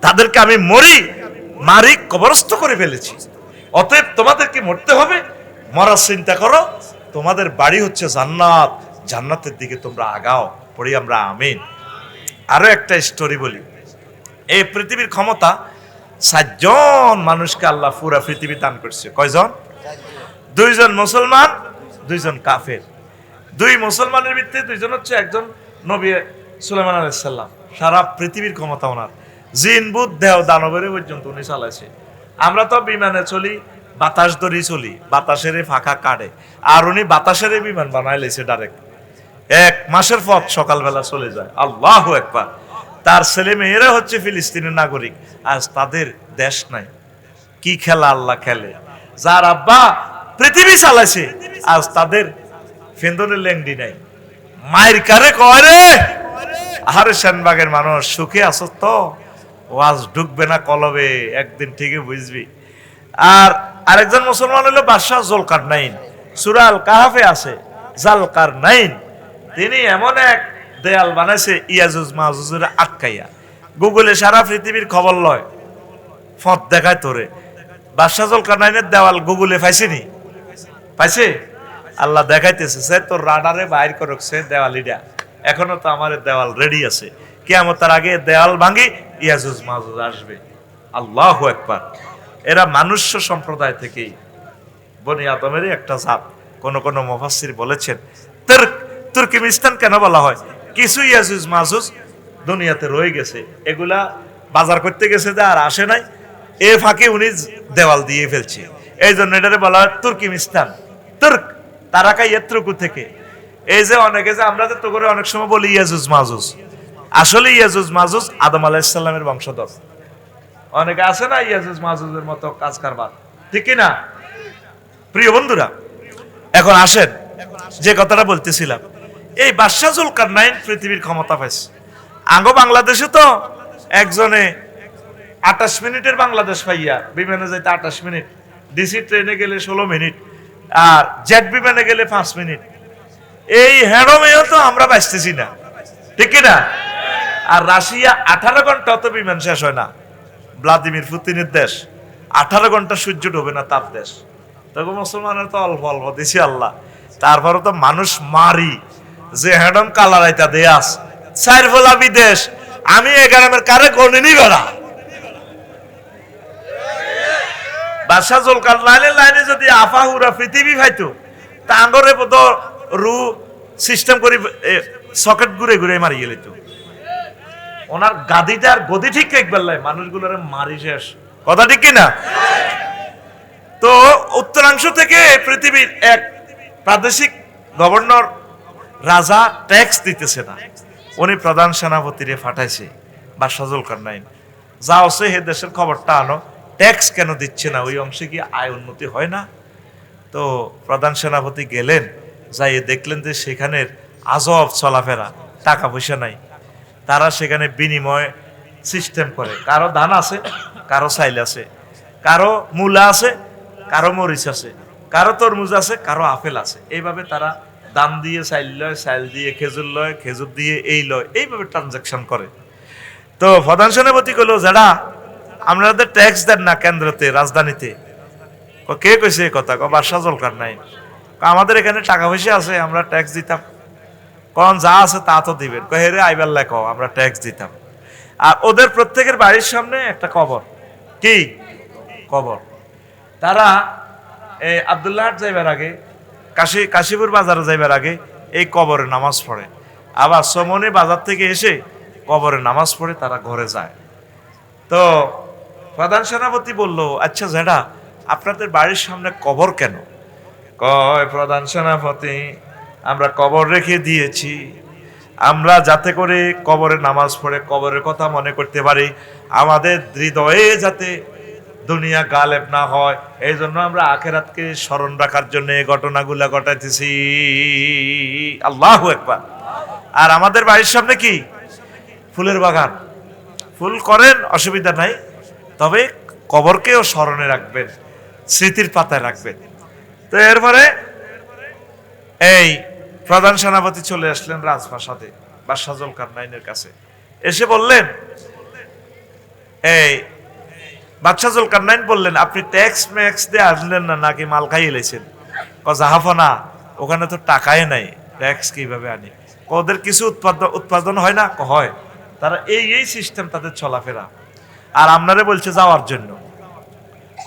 তাদেরকে আমি মারি কবরস্থ করে ফেলেছি। অতএব তোমাদেরকে মরতে হবে, মরার চিন্তা করো, তোমাদের বাড়ি হচ্ছে জান্নাত, জান্নাতের দিকে তোমরা আগাও। পড়ি আমরা আমিন। আরো একটা স্টোরি বলি। এই পৃথিবীর ক্ষমতা 7 জন মানুষকে আল্লাহ পুরা পৃথিবী দান করছে। কয়জন? 2 জন মুসলমান, 2 জন কাফের। 2 মুসলমানের ভিতরে 2 জন হচ্ছে একজন নবী সুলাইমান আলাইহিস সালাম। সারা পৃথিবীর ক্ষমতা ওনার, জিন ভূত দেহ দানবের পর্যন্ত উনি চালাইছে। আমরা তো বিমানে চলি, বাতাস ধরি চলি, বাতাসের ফাঁকা কাটে, আর উনি বাতাসের বিমান বানাই লেছে ডাইরেক্ট। 1 মাসের পথ সকালবেলা চলে যায়। আল্লাহু আকবার। তার ছেলে মেয়েরা হচ্ছে ফিলিস্তিনের নাগরিক, আজ তাদের দেশ নাই। কি খেলা আল্লাহ খেলে! যার আব্বা পৃথিবী চালাইছে, আজ তাদের ফেন্দনের ল্যাংডি নাই। মায়ের কারে কয় রে, আরে সেনবাগের মানুষ সুখে আছো তো? ওয়াজ ঢুকবে না কলবে, একদিন ঠিকই বুঝবি। আর আরেকজন মুসলমান হলো বাদশাহ জুলকারনাইন, সূরা আল কাহফে আছে জালকারনাইন। তিনি এমন এক দেয়াল বানাইছে ইয়াজুজ মাজুজের আটকাইয়া, গুগলে সারা পৃথিবীর খবর লয়, ফত দেখায় তোরে। বাদশাহ জুলকারনাইনের দেওয়াল গুগলে পাইছিনি? পাইছে? আল্লাহ দেখাইতেছে, সে তোর রাডারে বাইর করছে দেওয়ালিটা, এখনো তো আমার দেওয়াল রেডি আছে, কিয়ামতের আগে দেওয়াল ভাঙি ইয়াজুজ মাজুজ আসবে। আল্লাহু আকবার। এরা মনুষ্য সম্প্রদায় থেকেই, বনি আদমেরই একটা জাত। কোন কোন মুফাসসির বলেছেন তুর্কমেনিস্তান কেন বলা হয়, কিছু ইয়াজুজ মাজুজ দুনিয়াতে রয়ে গেছে, এগুলা বাজার করতে গেছে যে আর আসে নাই, এ ফাঁকে উনি দেওয়াল দিয়ে ফেলছে, এই জন্য এটারে বলা হয় তুর্কমেনিস্তান। তুর্ক তারাকা ইয়াত্রুকু থেকে। এই যে অনেকে যে আমরা তো করে অনেক সময় বলি ইয়াজুজ মাজুজ, আসলে ইয়াজুজ মাজুজ আদম আলাইহিস সালামের বংশধর। অনেকে আছে না ইয়াজুজ মাজুজের মতো কাজ কারবার, ঠিক কি না? প্রিয় বন্ধুরা, এখন আসেন যে কথাটা বলতেছিলাম, এই বাদশাহ জুলকারনাইন পৃথিবীর ক্ষমতা পাইছে। আঙ্গো বাংলাদেশে তো একজনে 28 মিনিটের বাংলাদেশ পাইয়া, বিমানে যাইতে 28 মিনিট, ডিসি ট্রেনে গেলে 16 মিনিট, আর জেট বিমানে গেলে 5 মিনিট। এই হেডমেও তো আমরা বাঁচতেছি না, ঠিক না? আর রাশিয়া 18 ঘন্টা তো বিমান শেষ হয় না। ভ্লাদিমির পুতিনের দেশ 18 ঘন্টা সূর্য ডোবে না, তার দেশ। তবে মুসলমানের তো অল্প অল্প দিছি আল্লাহ, তারপরে তো মানুষ মারি যে হেডম কালার আইতা দেয়াস 4 ভোলা বিদেশ। আমি এ গ্রামের কারে গণিনি বেড়া। বাদশাহ জুলকারনাইনের লাইনে যদি আফাহুরা পৃথিবী পাইতো, তা আঙ্গরে পদ রু সিস্টেম করি সকেট ঘুরে ঘুরে মারি গেলে তো। ওনার গাদিটার গদি ঠিক একবার লাই মানুষগুলোর মারি শেষ, কথা ঠিক কিনা? তো উত্তরাংশ থেকে পৃথিবীর এক প্রাদেশিক গভর্নর রাজা ট্যাক্স দিতেছে না, উনি প্রধান সেনাপতিরে পাঠাইছে বাদশাহ জুলকারনাইন, যাও সে হে দেশের খবরটা আনো, ট্যাক্স কেন দিচ্ছে না, ওই অংশে কি আয় উন্নতি হয় না? তো প্রধান সেনাপতি গেলেন, যাই দেখলেন যে সেখানের আজব চলাফেরা, টাকা পয়সা নাই। তারা সেখানে বিনিময় সিস্টেম করে, কারো ধান আছে, কারো চাইল আছে, কারো মূলা আছে, কারো মরিচ আছে, কারো তরমুজ আছে, কারো আপেল আছে। এইভাবে তারা দাম দিয়ে চাইল লয়, চাইল দিয়ে খেজুর লয়, খেজুর দিয়ে এই লয়, এইভাবে ট্রানজাকশন করে। তো প্রধান সেনাপতি কইল, যারা আপনাদের ট্যাক্স দেন না কেন্দ্রতে, রাজধানীতে। কে কইছে এই কথা? বাদশাহ জুলকারনাইন। আমাদের এখানে টাকা পয়সা আছে, আমরা ট্যাক্স দিতাম। কোন যা আছে তা তো দিবেন। কহে রে আইবার লেখ, আমরা ট্যাক্স দিতাম। আর ওদের প্রত্যেকের বাড়ির সামনে একটা কবর। কি কবর? তারা এই আব্দুল্লাহাট যাইবার আগে, কাশীপুর বাজারে যাইবার আগে এই কবরে নামাজ পড়ে, আবার সমনে বাজার থেকে এসে কবরে নামাজ পড়ে তারা ঘরে যায়। তো প্রধান সেনাপতি বলল, আচ্ছা জেঠা, আপনাদের বাড়ির সামনে কবর কেন? কয় প্রধান সেনাপতি, আমরা কবর রেখে দিয়েছি আমরা যাতে করে কবরে নামাজ পড়ে কবরের কথা মনে করতে পারি, আমাদের হৃদয়ে যাতে দুনিয়া গালেব না হয়, এই জন্য আমরা আখেরাতকে স্মরণ রাখার জন্য এই ঘটনাগুলা ঘটাইতেছি। আল্লাহু আকবার। আর আমাদের বাড়ির সামনে কি ফুলের বাগান, ফুল করেন অসুবিধা নাই, তবে কবরকেও স্মরণে রাখবেন, স্মৃতির পাতায় রাখবেন। তো এরপরে এই প্রধান সেনাপতি চলে আসলেন রাজপ্রাসাদে বাদশাহ জুলকারনাইনের কাছে, এসে বললেন, এই বাদশাহ জুলকারনাইন বললেন, আপনি ট্যাক্স ম্যাক্স দিয়ে আসলেন না নাকি মাল খাই এলেছেন? জাহাফনা, ওখানে তো টাকাই নাই, ট্যাক্স কিভাবে আনি? ওদের কিছু উৎপাদন হয় না? হয়। তারা এই সিস্টেম তাদের চলাফেরা, আর আপনারে বলছে যাওয়ার জন্য।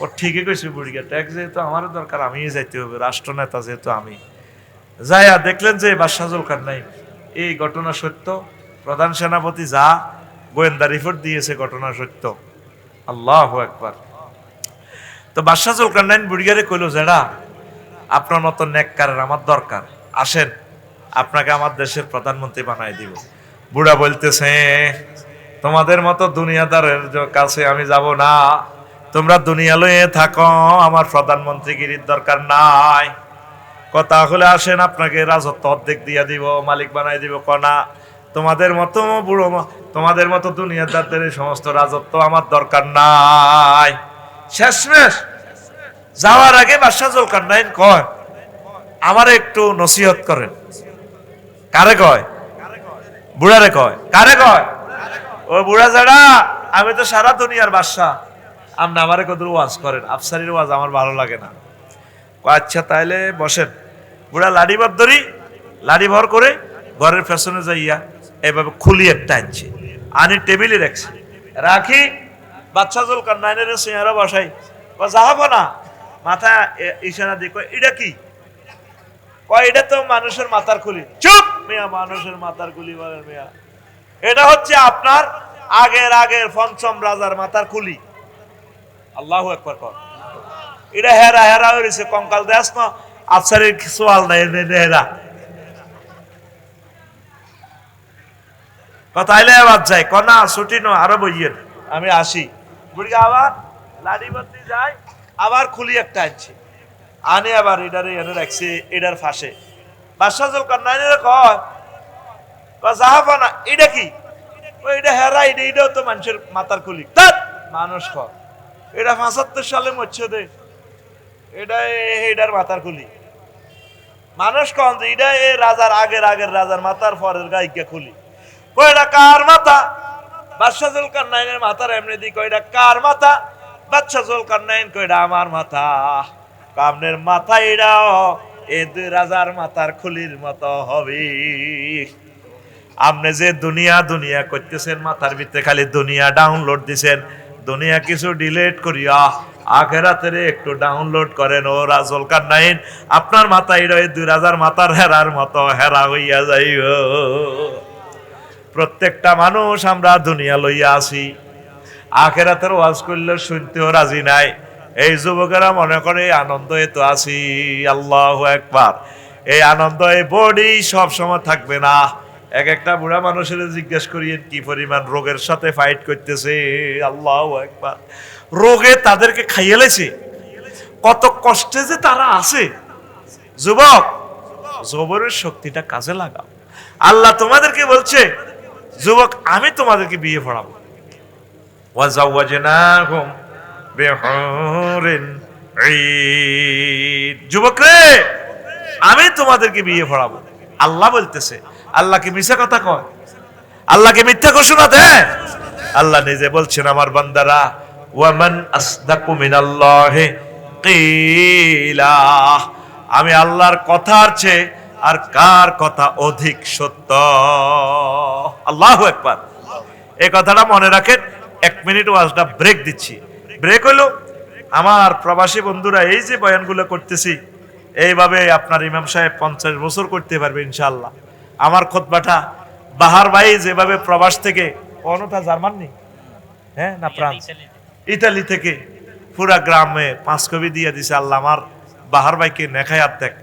ও ঠিকই কইছে বুড়িয়া, ট্যাক্স যেহেতু আমারও দরকার, আমিই যাইতে হবে, রাষ্ট্রনেতা যেহেতু আমি। যাইয়া দেখলেন যে বাদশাহ জুলকারনাইন, এই ঘটনা সত্য, প্রধান সেনাপতি যা গোয়েন্দা রিপোর্ট দিয়েছে ঘটনা সত্য। আল্লাহু আকবার। তো বাদশাহ জুলকারনাইন বুড়িয়ারে কইল, জেডা, আপনার মতো নেককারের আমার দরকার, আসেন আপনাকে আমার দেশের প্রধানমন্ত্রী বানাই দিব। বুড়া বলতেছে, তোমাদের মতো দুনিয়াদারের কাছে আমি যাব না, তোমরা দুনিয়া লয়ে থাকো, আমার প্রধানমন্ত্রীগিরির দরকার নাই। কথা হলে আসেন আপনাকে রাজত্ব অর্ধেক দিয়া দিব, মালিক বানাই দিব। কনা, তোমাদের মতো বুড়ো, তোমাদের মতো দুনিয়াদারদের এই সমস্ত রাজত্ব আমার দরকার নাই। শেষমেশ যাওয়ার আগে বাদশাহ জুলকারনাইন কয়, আমারে একটু নসিহত করেন। কারে কয়? বুড়ারে কয়। কারে কয়? ও বুড়া যারা, আমি তো সারা দুনিয়ার বাদশাহ, আপনি আমারে কত ওয়াজ করেন, আফসারির ওয়াজ আমার ভালো লাগে না। আচ্ছা তাইলে বসেন। বুড়া লাঠি ধরি, লাঠি ভর করে ঘরের পেছনে যাইয়া এভাবে খুলি একটা আনছে, আনি টেবিলে রাখছি, রাখি বাদশাহ জুলকারনাইনের চেহারা বসাই, যাবো না, মাথা ইশারা দিয়ে কয়, এটা কি? কয়, এটা তো মানুষের মাথার খুলি। চুপ মিয়া, মানুষের মাথার খুলি বলেন মিয়া, এটা হচ্ছে আপনার আগের পঞ্চম রাজার মাথার খুলি। আল্লাহু আকবার কর। এটা হেরা হয়েছে, কঙ্কাল দেশ না, আফসারের সোয়াল নাই, হেরা কথাইলে আবার যাই, কনা ছুটি নো, আরো বইয়েন, আমি আসি। বুড়ি আবার লাঠি বাতি যায়, আবার খুলি একটা আনছে, আনে আবার এটারে এনে রাখছে এটার ফাঁসে। বাদশাহ জুলকারনাইনের কয়, জাহাফানা, এটা কি? এটা হেরা, এটাও তো মানুষের মাথার খুলি। মানুষ কয়, এটা ৭৫ সালে মরছে দে, এটার মাথার খুলি। মানুষ কন যে এটা এই রাজার আগের রাজার মাথার পরের গাইকে খুলি। কয়টা কার মাথা? বাদশাহ জুলকারনাইনের মাথার এমনি দি। কয়টা কার মাথা? বাদশাহ জুলকারনাইন। কয়টা আমার মাথা। কামনের মাথা এটাও এই দুই রাজার মাথার খুলির মতো হবে। আপনি যে দুনিয়া করতেছেন, মাথার ভিতরে খালি দুনিয়া ডাউনলোড দিছেন, দুনিয়া কিছু ডিলিট করিয়া আখেরাতের একটু ডাউনলোড করেন। ও জুলকারনাইন, আপনার মাথা এই দুই রাজার মাথার হেরার মতো হেরা হইয়া যাইব। প্রত্যেকটা মানুষ আমরা দুনিয়া লইয়া আসি, আখেরাতের ওয়াজ করলে শুনতেও রাজি নাই। এই যুবকেরা মনে করে আনন্দ এত আসি। আল্লাহু আকবার। এই আনন্দ, এই বডি সব সময় থাকবে না। একটা বুড়া মানুষের জিজ্ঞেস করিয়েন কি পরিমাণ রোগের সাথে ফাইট করতেছে। আল্লাহু আকবার। রোগে তাদেরকে খাইয়ে লেছে, কত কষ্টে যে তারা আছে। যুবক, জবরের শক্তিটা কাজে লাগাও। আল্লাহ তোমাদেরকে বলছে, যুবক, আমি তোমাদেরকে বিয়ে পড়াবো। ওয়াজাওয়াজনাহুম বিহুরিন ঈন। যুবক রে, আমি তোমাদেরকে বিয়ে পড়াবো। আল্লাহ বলতেছে। আল্লাহকে মিথ্যা কথা কয়? আল্লাহকে মিথ্যা ঘোষণা দেয়? আল্লাহ নিজে বলছেন, আমার বান্দারা, ওয়ামান আসদাকু মিনাল্লাহি কিলা। আমি আল্লাহর কথার চেয়ে আর কার কথা অধিক সত্য। আল্লাহু আকবার। এই কথাটা মনে রাখেন। 1 মিনিট ওয়াজটা ব্রেক দিচ্ছি। ব্রেক হলো, আমার প্রবাসী বন্ধুরা এই যে বয়ানগুলো করতেছি, এইভাবে আপনার ইমাম সাহেব 50 বছর করতে পারবে ইনশাআল্লাহ। আমার খুতবাটা বাহার ভাই যেভাবে প্রবাস থেকে অনটা জার্মান নেই, হ্যাঁ না ফ্রান্স, ইতালি থেকে পুরা গ্রামে 5 কবি দিয়ে দিছে। আল্লাহ আমার বাহার ভাইকে নেখায়াত দেখ,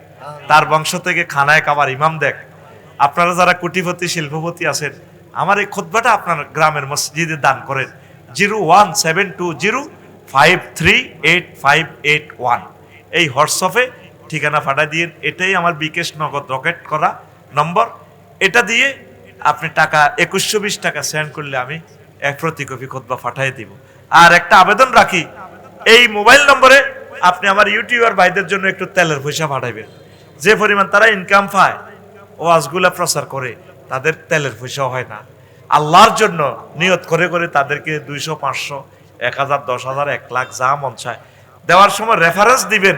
তার বংশ থেকে খানায় কাবার ইমাম দেখ। আপনারা যারা কোটিপতি শিল্পপতি আছেন, আমার এই খুতবাটা আপনার গ্রামের মসজিদে দান করেন। 01720538581 এই হোয়াটসঅ্যাপে ঠিকানা পাঠাই দিয়ে, এটাই আমার বিকেশ নগদ রকেট করা নম্বর। এটা দিয়ে আপনি টাকা 2120 টাকা সেন্ড করলে আমি এক প্রতি কপি খুতবা পাঠিয়ে দিব। আর একটা আবেদন রাখি, এই মোবাইল নম্বরে আপনি আমার ইউটিউবার ভাইদের জন্য একটু তেলের পয়সা পাঠাইবেন। যে পরিমাণ তারা ইনকাম পায় ওয়াজগুলা প্রচার করে, তাদের তেলের পয়সাও হয় না। আল্লাহর জন্য নিয়ত করে করে তাদেরকে 200, 500, 1000, 10,000, 1 লাখ যা মন চায় দেওয়ার সময় রেফারেন্স দিবেন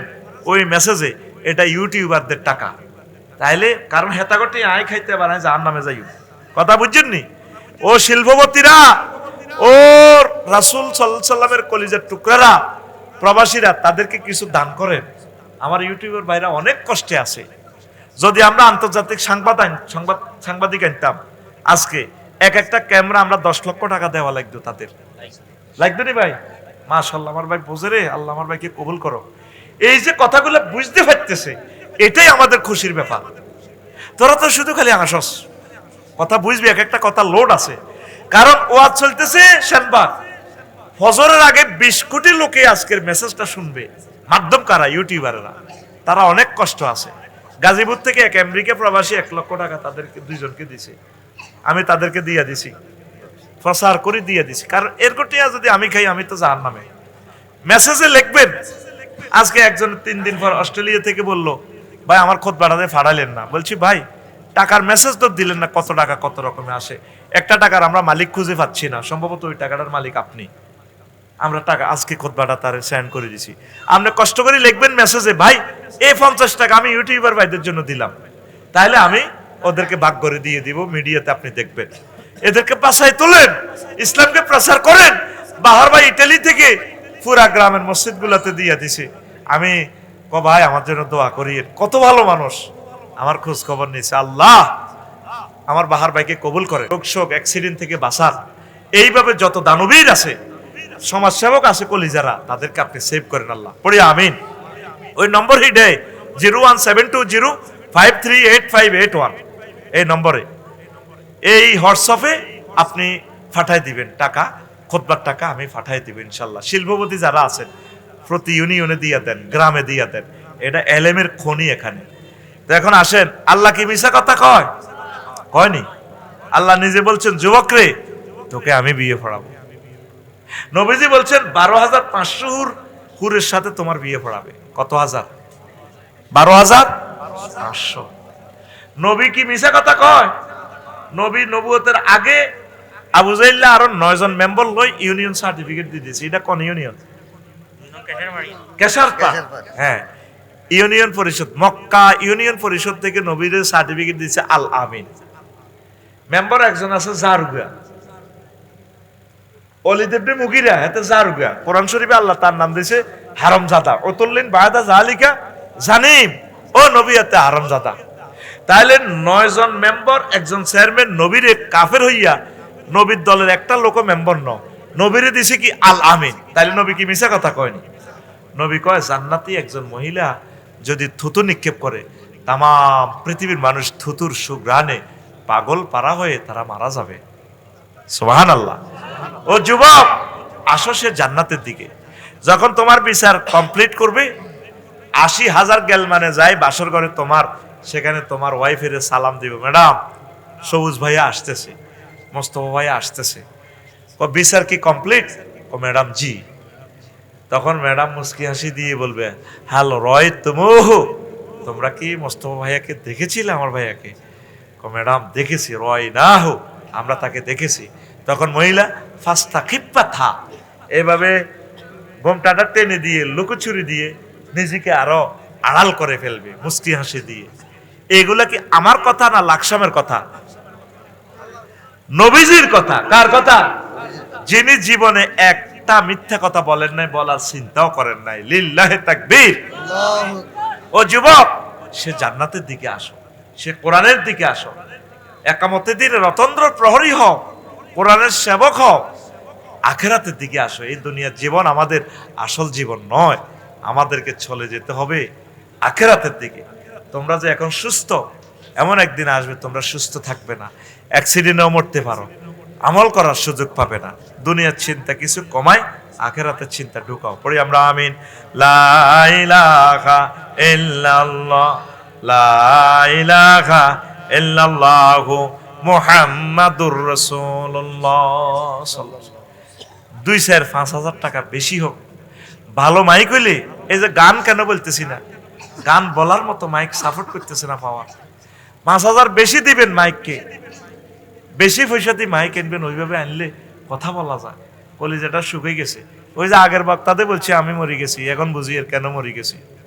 ওই মেসেজে, এটা ইউটিউবারদের টাকা। তাইলে কারণ হেতাগটি আয় খাইতে পারে জাহান নামে যাইও, কথা বুঝছেন নি? ও শিল্পপতিরা, ও রাসূল সাল্লাল্লাহু আলাইহি সাল্লামের কলিজার টুকরারা, প্রবাসীরা, তাদেরকে কিছু দান করেন। আমার ইউটিউবের ভাইরা অনেক কষ্টে আছে। যদি আমরা আন্তর্জাতিক সাংবাদিক আনতাম, আজকে এক একটা ক্যামেরা আমরা 10 লক্ষ টাকা দেওয়া লাগতো তাদের, লাগতো নি ভাই? মাশাআল্লাহ, আমার ভাই বোঝে রে, আল্লাহ আমার ভাইকে কবুল করো। এই যে কথাগুলো বুঝতে পারতেছে, এটাই আমাদের খুশির ব্যাপার। তোরা তো শুধু খালি আসস, কথা বুঝবি, এক একটা কথা লোড আছে। কারণ ওয়াজ চলতেছে শানবাগ, ফজরের আগে 20 কোটি লোকে আজকের মেসেজটা শুনবে। মাধ্যম কারা? ইউটিউবাররা। তারা অনেক কষ্ট আছে। গাজীপুর থেকে এক আমেরিকা প্রবাসী 1 লক্ষ টাকা তাদেরকে 2 জনকে দিছে, আমি তাদেরকে দিয়ে দিছি, প্রচার করে দিয়ে দিছি। কারণ এর কোটিয়া যদি আমি খাই, আমি তো জাহান্নামে। মেসেজে লিখবেন। আজকে একজন 3 দিন পর অস্ট্রেলিয়া থেকে বলল, ভাই আমার খুতবাটাতে ফাড়াইলেন না। বলছি ভাই, টাকার মেসেজ তো দিলেন না, কত টাকা কত রকমে আসে। একটা টাকার আমরা মালিক খুঁজে পাচ্ছি না, সম্ভবত ওই টাকাটার মালিক আপনি। আমরা টাকা আজকে খুতবাটা তারে সেন্ড করে দিছি। আপনি কষ্ট করে লিখবেন মেসেজে, ভাই এই 50 টাকা আমি ইউটিউবার ভাইদের জন্য দিলাম, তাহলে আমি ওদেরকে ভাগ করে দিয়ে দিব, মিডিয়াতে আপনি দেখবেন। এদেরকে পাশায় তোলেন, ইসলামকে প্রচার করেন। বাহার ভাই ইটালি থেকে পুরা গ্রামের মসজিদগুলোতে দিয়ে দিছে। আমি ভাই আমার জন্য দোয়া করি, কত ভালো মানুষ আমার খোঁজ খবর নিয়েছে। আল্লাহ আমার বাহার ভাইকে কবুল করে, রোগ অ্যাক্সিডেন্ট থেকে বাঁচার। এইভাবে যত দানবীর আছে, সমাজসেবক আছে, কলিজারা, তাদেরকে আপনি সেভ করেন আল্লাহ, পড়ি আমিন। ওই নম্বর হিডে 01720538581 এই নম্বরে, এই হোয়াটসঅ্যাপে আপনি পাঠাই দিবেন টাকা, খুতবার টাকা আমি পাঠাই দিব ইনশাল্লাহ। শিল্পপতি যারা আছেন প্রতি ইউনিয়নে দিয়ে দেন, গ্রামে দিয়ে দেন। এটা এলেমের খনি এখানে। তো এখন আসেন, আল্লাহ কি মিশা কথা কয়? কয়নি। আল্লাহ নিজে বলছেন, যুবক রে তোকে আমি বিয়ে পড়াবো। নবীজি বলছেন 12,500 হুরের সাথে তোমার বিয়ে পড়াবে। কত হাজার? 12,500। নবী কি মিশা কথা কয়? নবী নবুয়তের আগে আবু জাইল্লা আরো 9 জন মেম্বার লই ইউনিয়ন সার্টিফিকেট দিয়ে দিয়েছে। এটা কোন ইউনিয়ন? কেশরপাড়। হ্যাঁ, ইউনিয়ন পরিষদ, মক্কা ইউনিয়ন পরিষদ থেকে নবীর সার্টিফিকেট দিয়েছে আল আমিন। মেম্বার একজন আছে জারুগা, অলিদেবনে মুগিরা, এতে জারুগা। কোরআন শরীফে আল্লাহ তার নাম দিয়েছে হারামজাদা। ওতুল্লিন বায়দা জালিকা জানিম, ও নবী এতে হারামজাদা। তাহলে 9 জন মেম্বার, একজন চেয়ারম্যান নবীরে কাফের হইয়া নবীর দলের একটা লোক মেম্বার ন, নবীরে দিছে কি আল আমিন। তাহলে নবী কি মিশা কথা কয়নি? নবী কয় জান্নাতি একজন মহিলা যদি থুতু নিক্ষেপ করে, তাম পৃথিবীর মানুষ থুতুর সুঘ্রাণে পাগল পারা হয়ে তারা মারা যাবে। সুবহানাল্লাহ। ও যুবক, আসো সে জান্নাতের দিকে। যখন তোমার বিচার কমপ্লিট করবে, 80,000 গেল মানে যায় বাসর ঘরে তোমার, সেখানে তোমার ওয়াইফের সালাম দিবে, ম্যাডাম সবুজ ভাইয়া আসতেছে, মোস্তফা ভাইয়া আসতেছে। বিচার কি কমপ্লিট? ও ম্যাডাম জি। তখন ম্যাডাম মুস্কি হাসি দিয়ে বলবে, হ্যালো রয়, তোমরা কি মোস্তফা ভাইয়াকে দেখেছিলে? আমার ভাইয়াকে? ম্যাডাম দেখেছি। রয় না হো, আমরা তাকে দেখেছি। তখন মহিলা ফাস্তা খিপ্পা থা, এভাবে ঘোমটাটা টেনে দিয়ে লুকোচুরি দিয়ে নিজেকে আরো আড়াল করে ফেলবে মুস্কি হাসি দিয়ে। এগুলা কি আমার কথা না লাকসামের কথা? নবীজির কথা। কার কথা? যিনি জীবনে একটা মিথ্যা কথা বলেন নাই, বলার চিন্তাও করেন নাই। লিল্লাহি তাকবীর। ও যুবক, সে জান্নাতের দিকে আসো, সে কোরআনের দিকে আসো, একামতের দিনে রতন্দ্র প্রহরী হও, কোরআনের সেবক হও, আখেরাতের দিকে আসো। এই দুনিয়ার জীবন আমাদের আসল জীবন নয়, আমাদেরকে চলে যেতে হবে আখেরাতের দিকে। তোমরা যে এখন সুস্থ, এমন একদিন আসবে তোমরা সুস্থ থাকবে না, অ্যাক্সিডেন্টেও মরতে পারো, আমল করার সুযোগ পাবে না। দুনিয়ার চিন্তা কিছু কমায়, আখেরাতের চিন্তা ঢুকাও। পড়ি আমরা আমিন। লা ইলাহা ইল্লাল্লাহ, লা ইলাহা ইল্লাল্লাহু মুহাম্মাদুর রাসূলুল্লাহ সাল্লাল্লাহু। 2-4-5 হাজার টাকা বেশি হোক, ভালো মাইক হইলে, এই যে গান কেন বলতেছি না, গান বলার মতো মাইক সাপোর্ট করতেছে না পাওয়া, 5,000 বেশি দিবেন মাইককে, বেশি পয়সা দিয়ে মাইক আনবেন, ওইভাবে আনলে কথা বলা যায়। কলিজাটা শুকিয়ে গেছে। ওই যে আগের বক্তাতে বলছি আমি মরে গেছি, এখন বুঝি এর কেন মরে গেছি।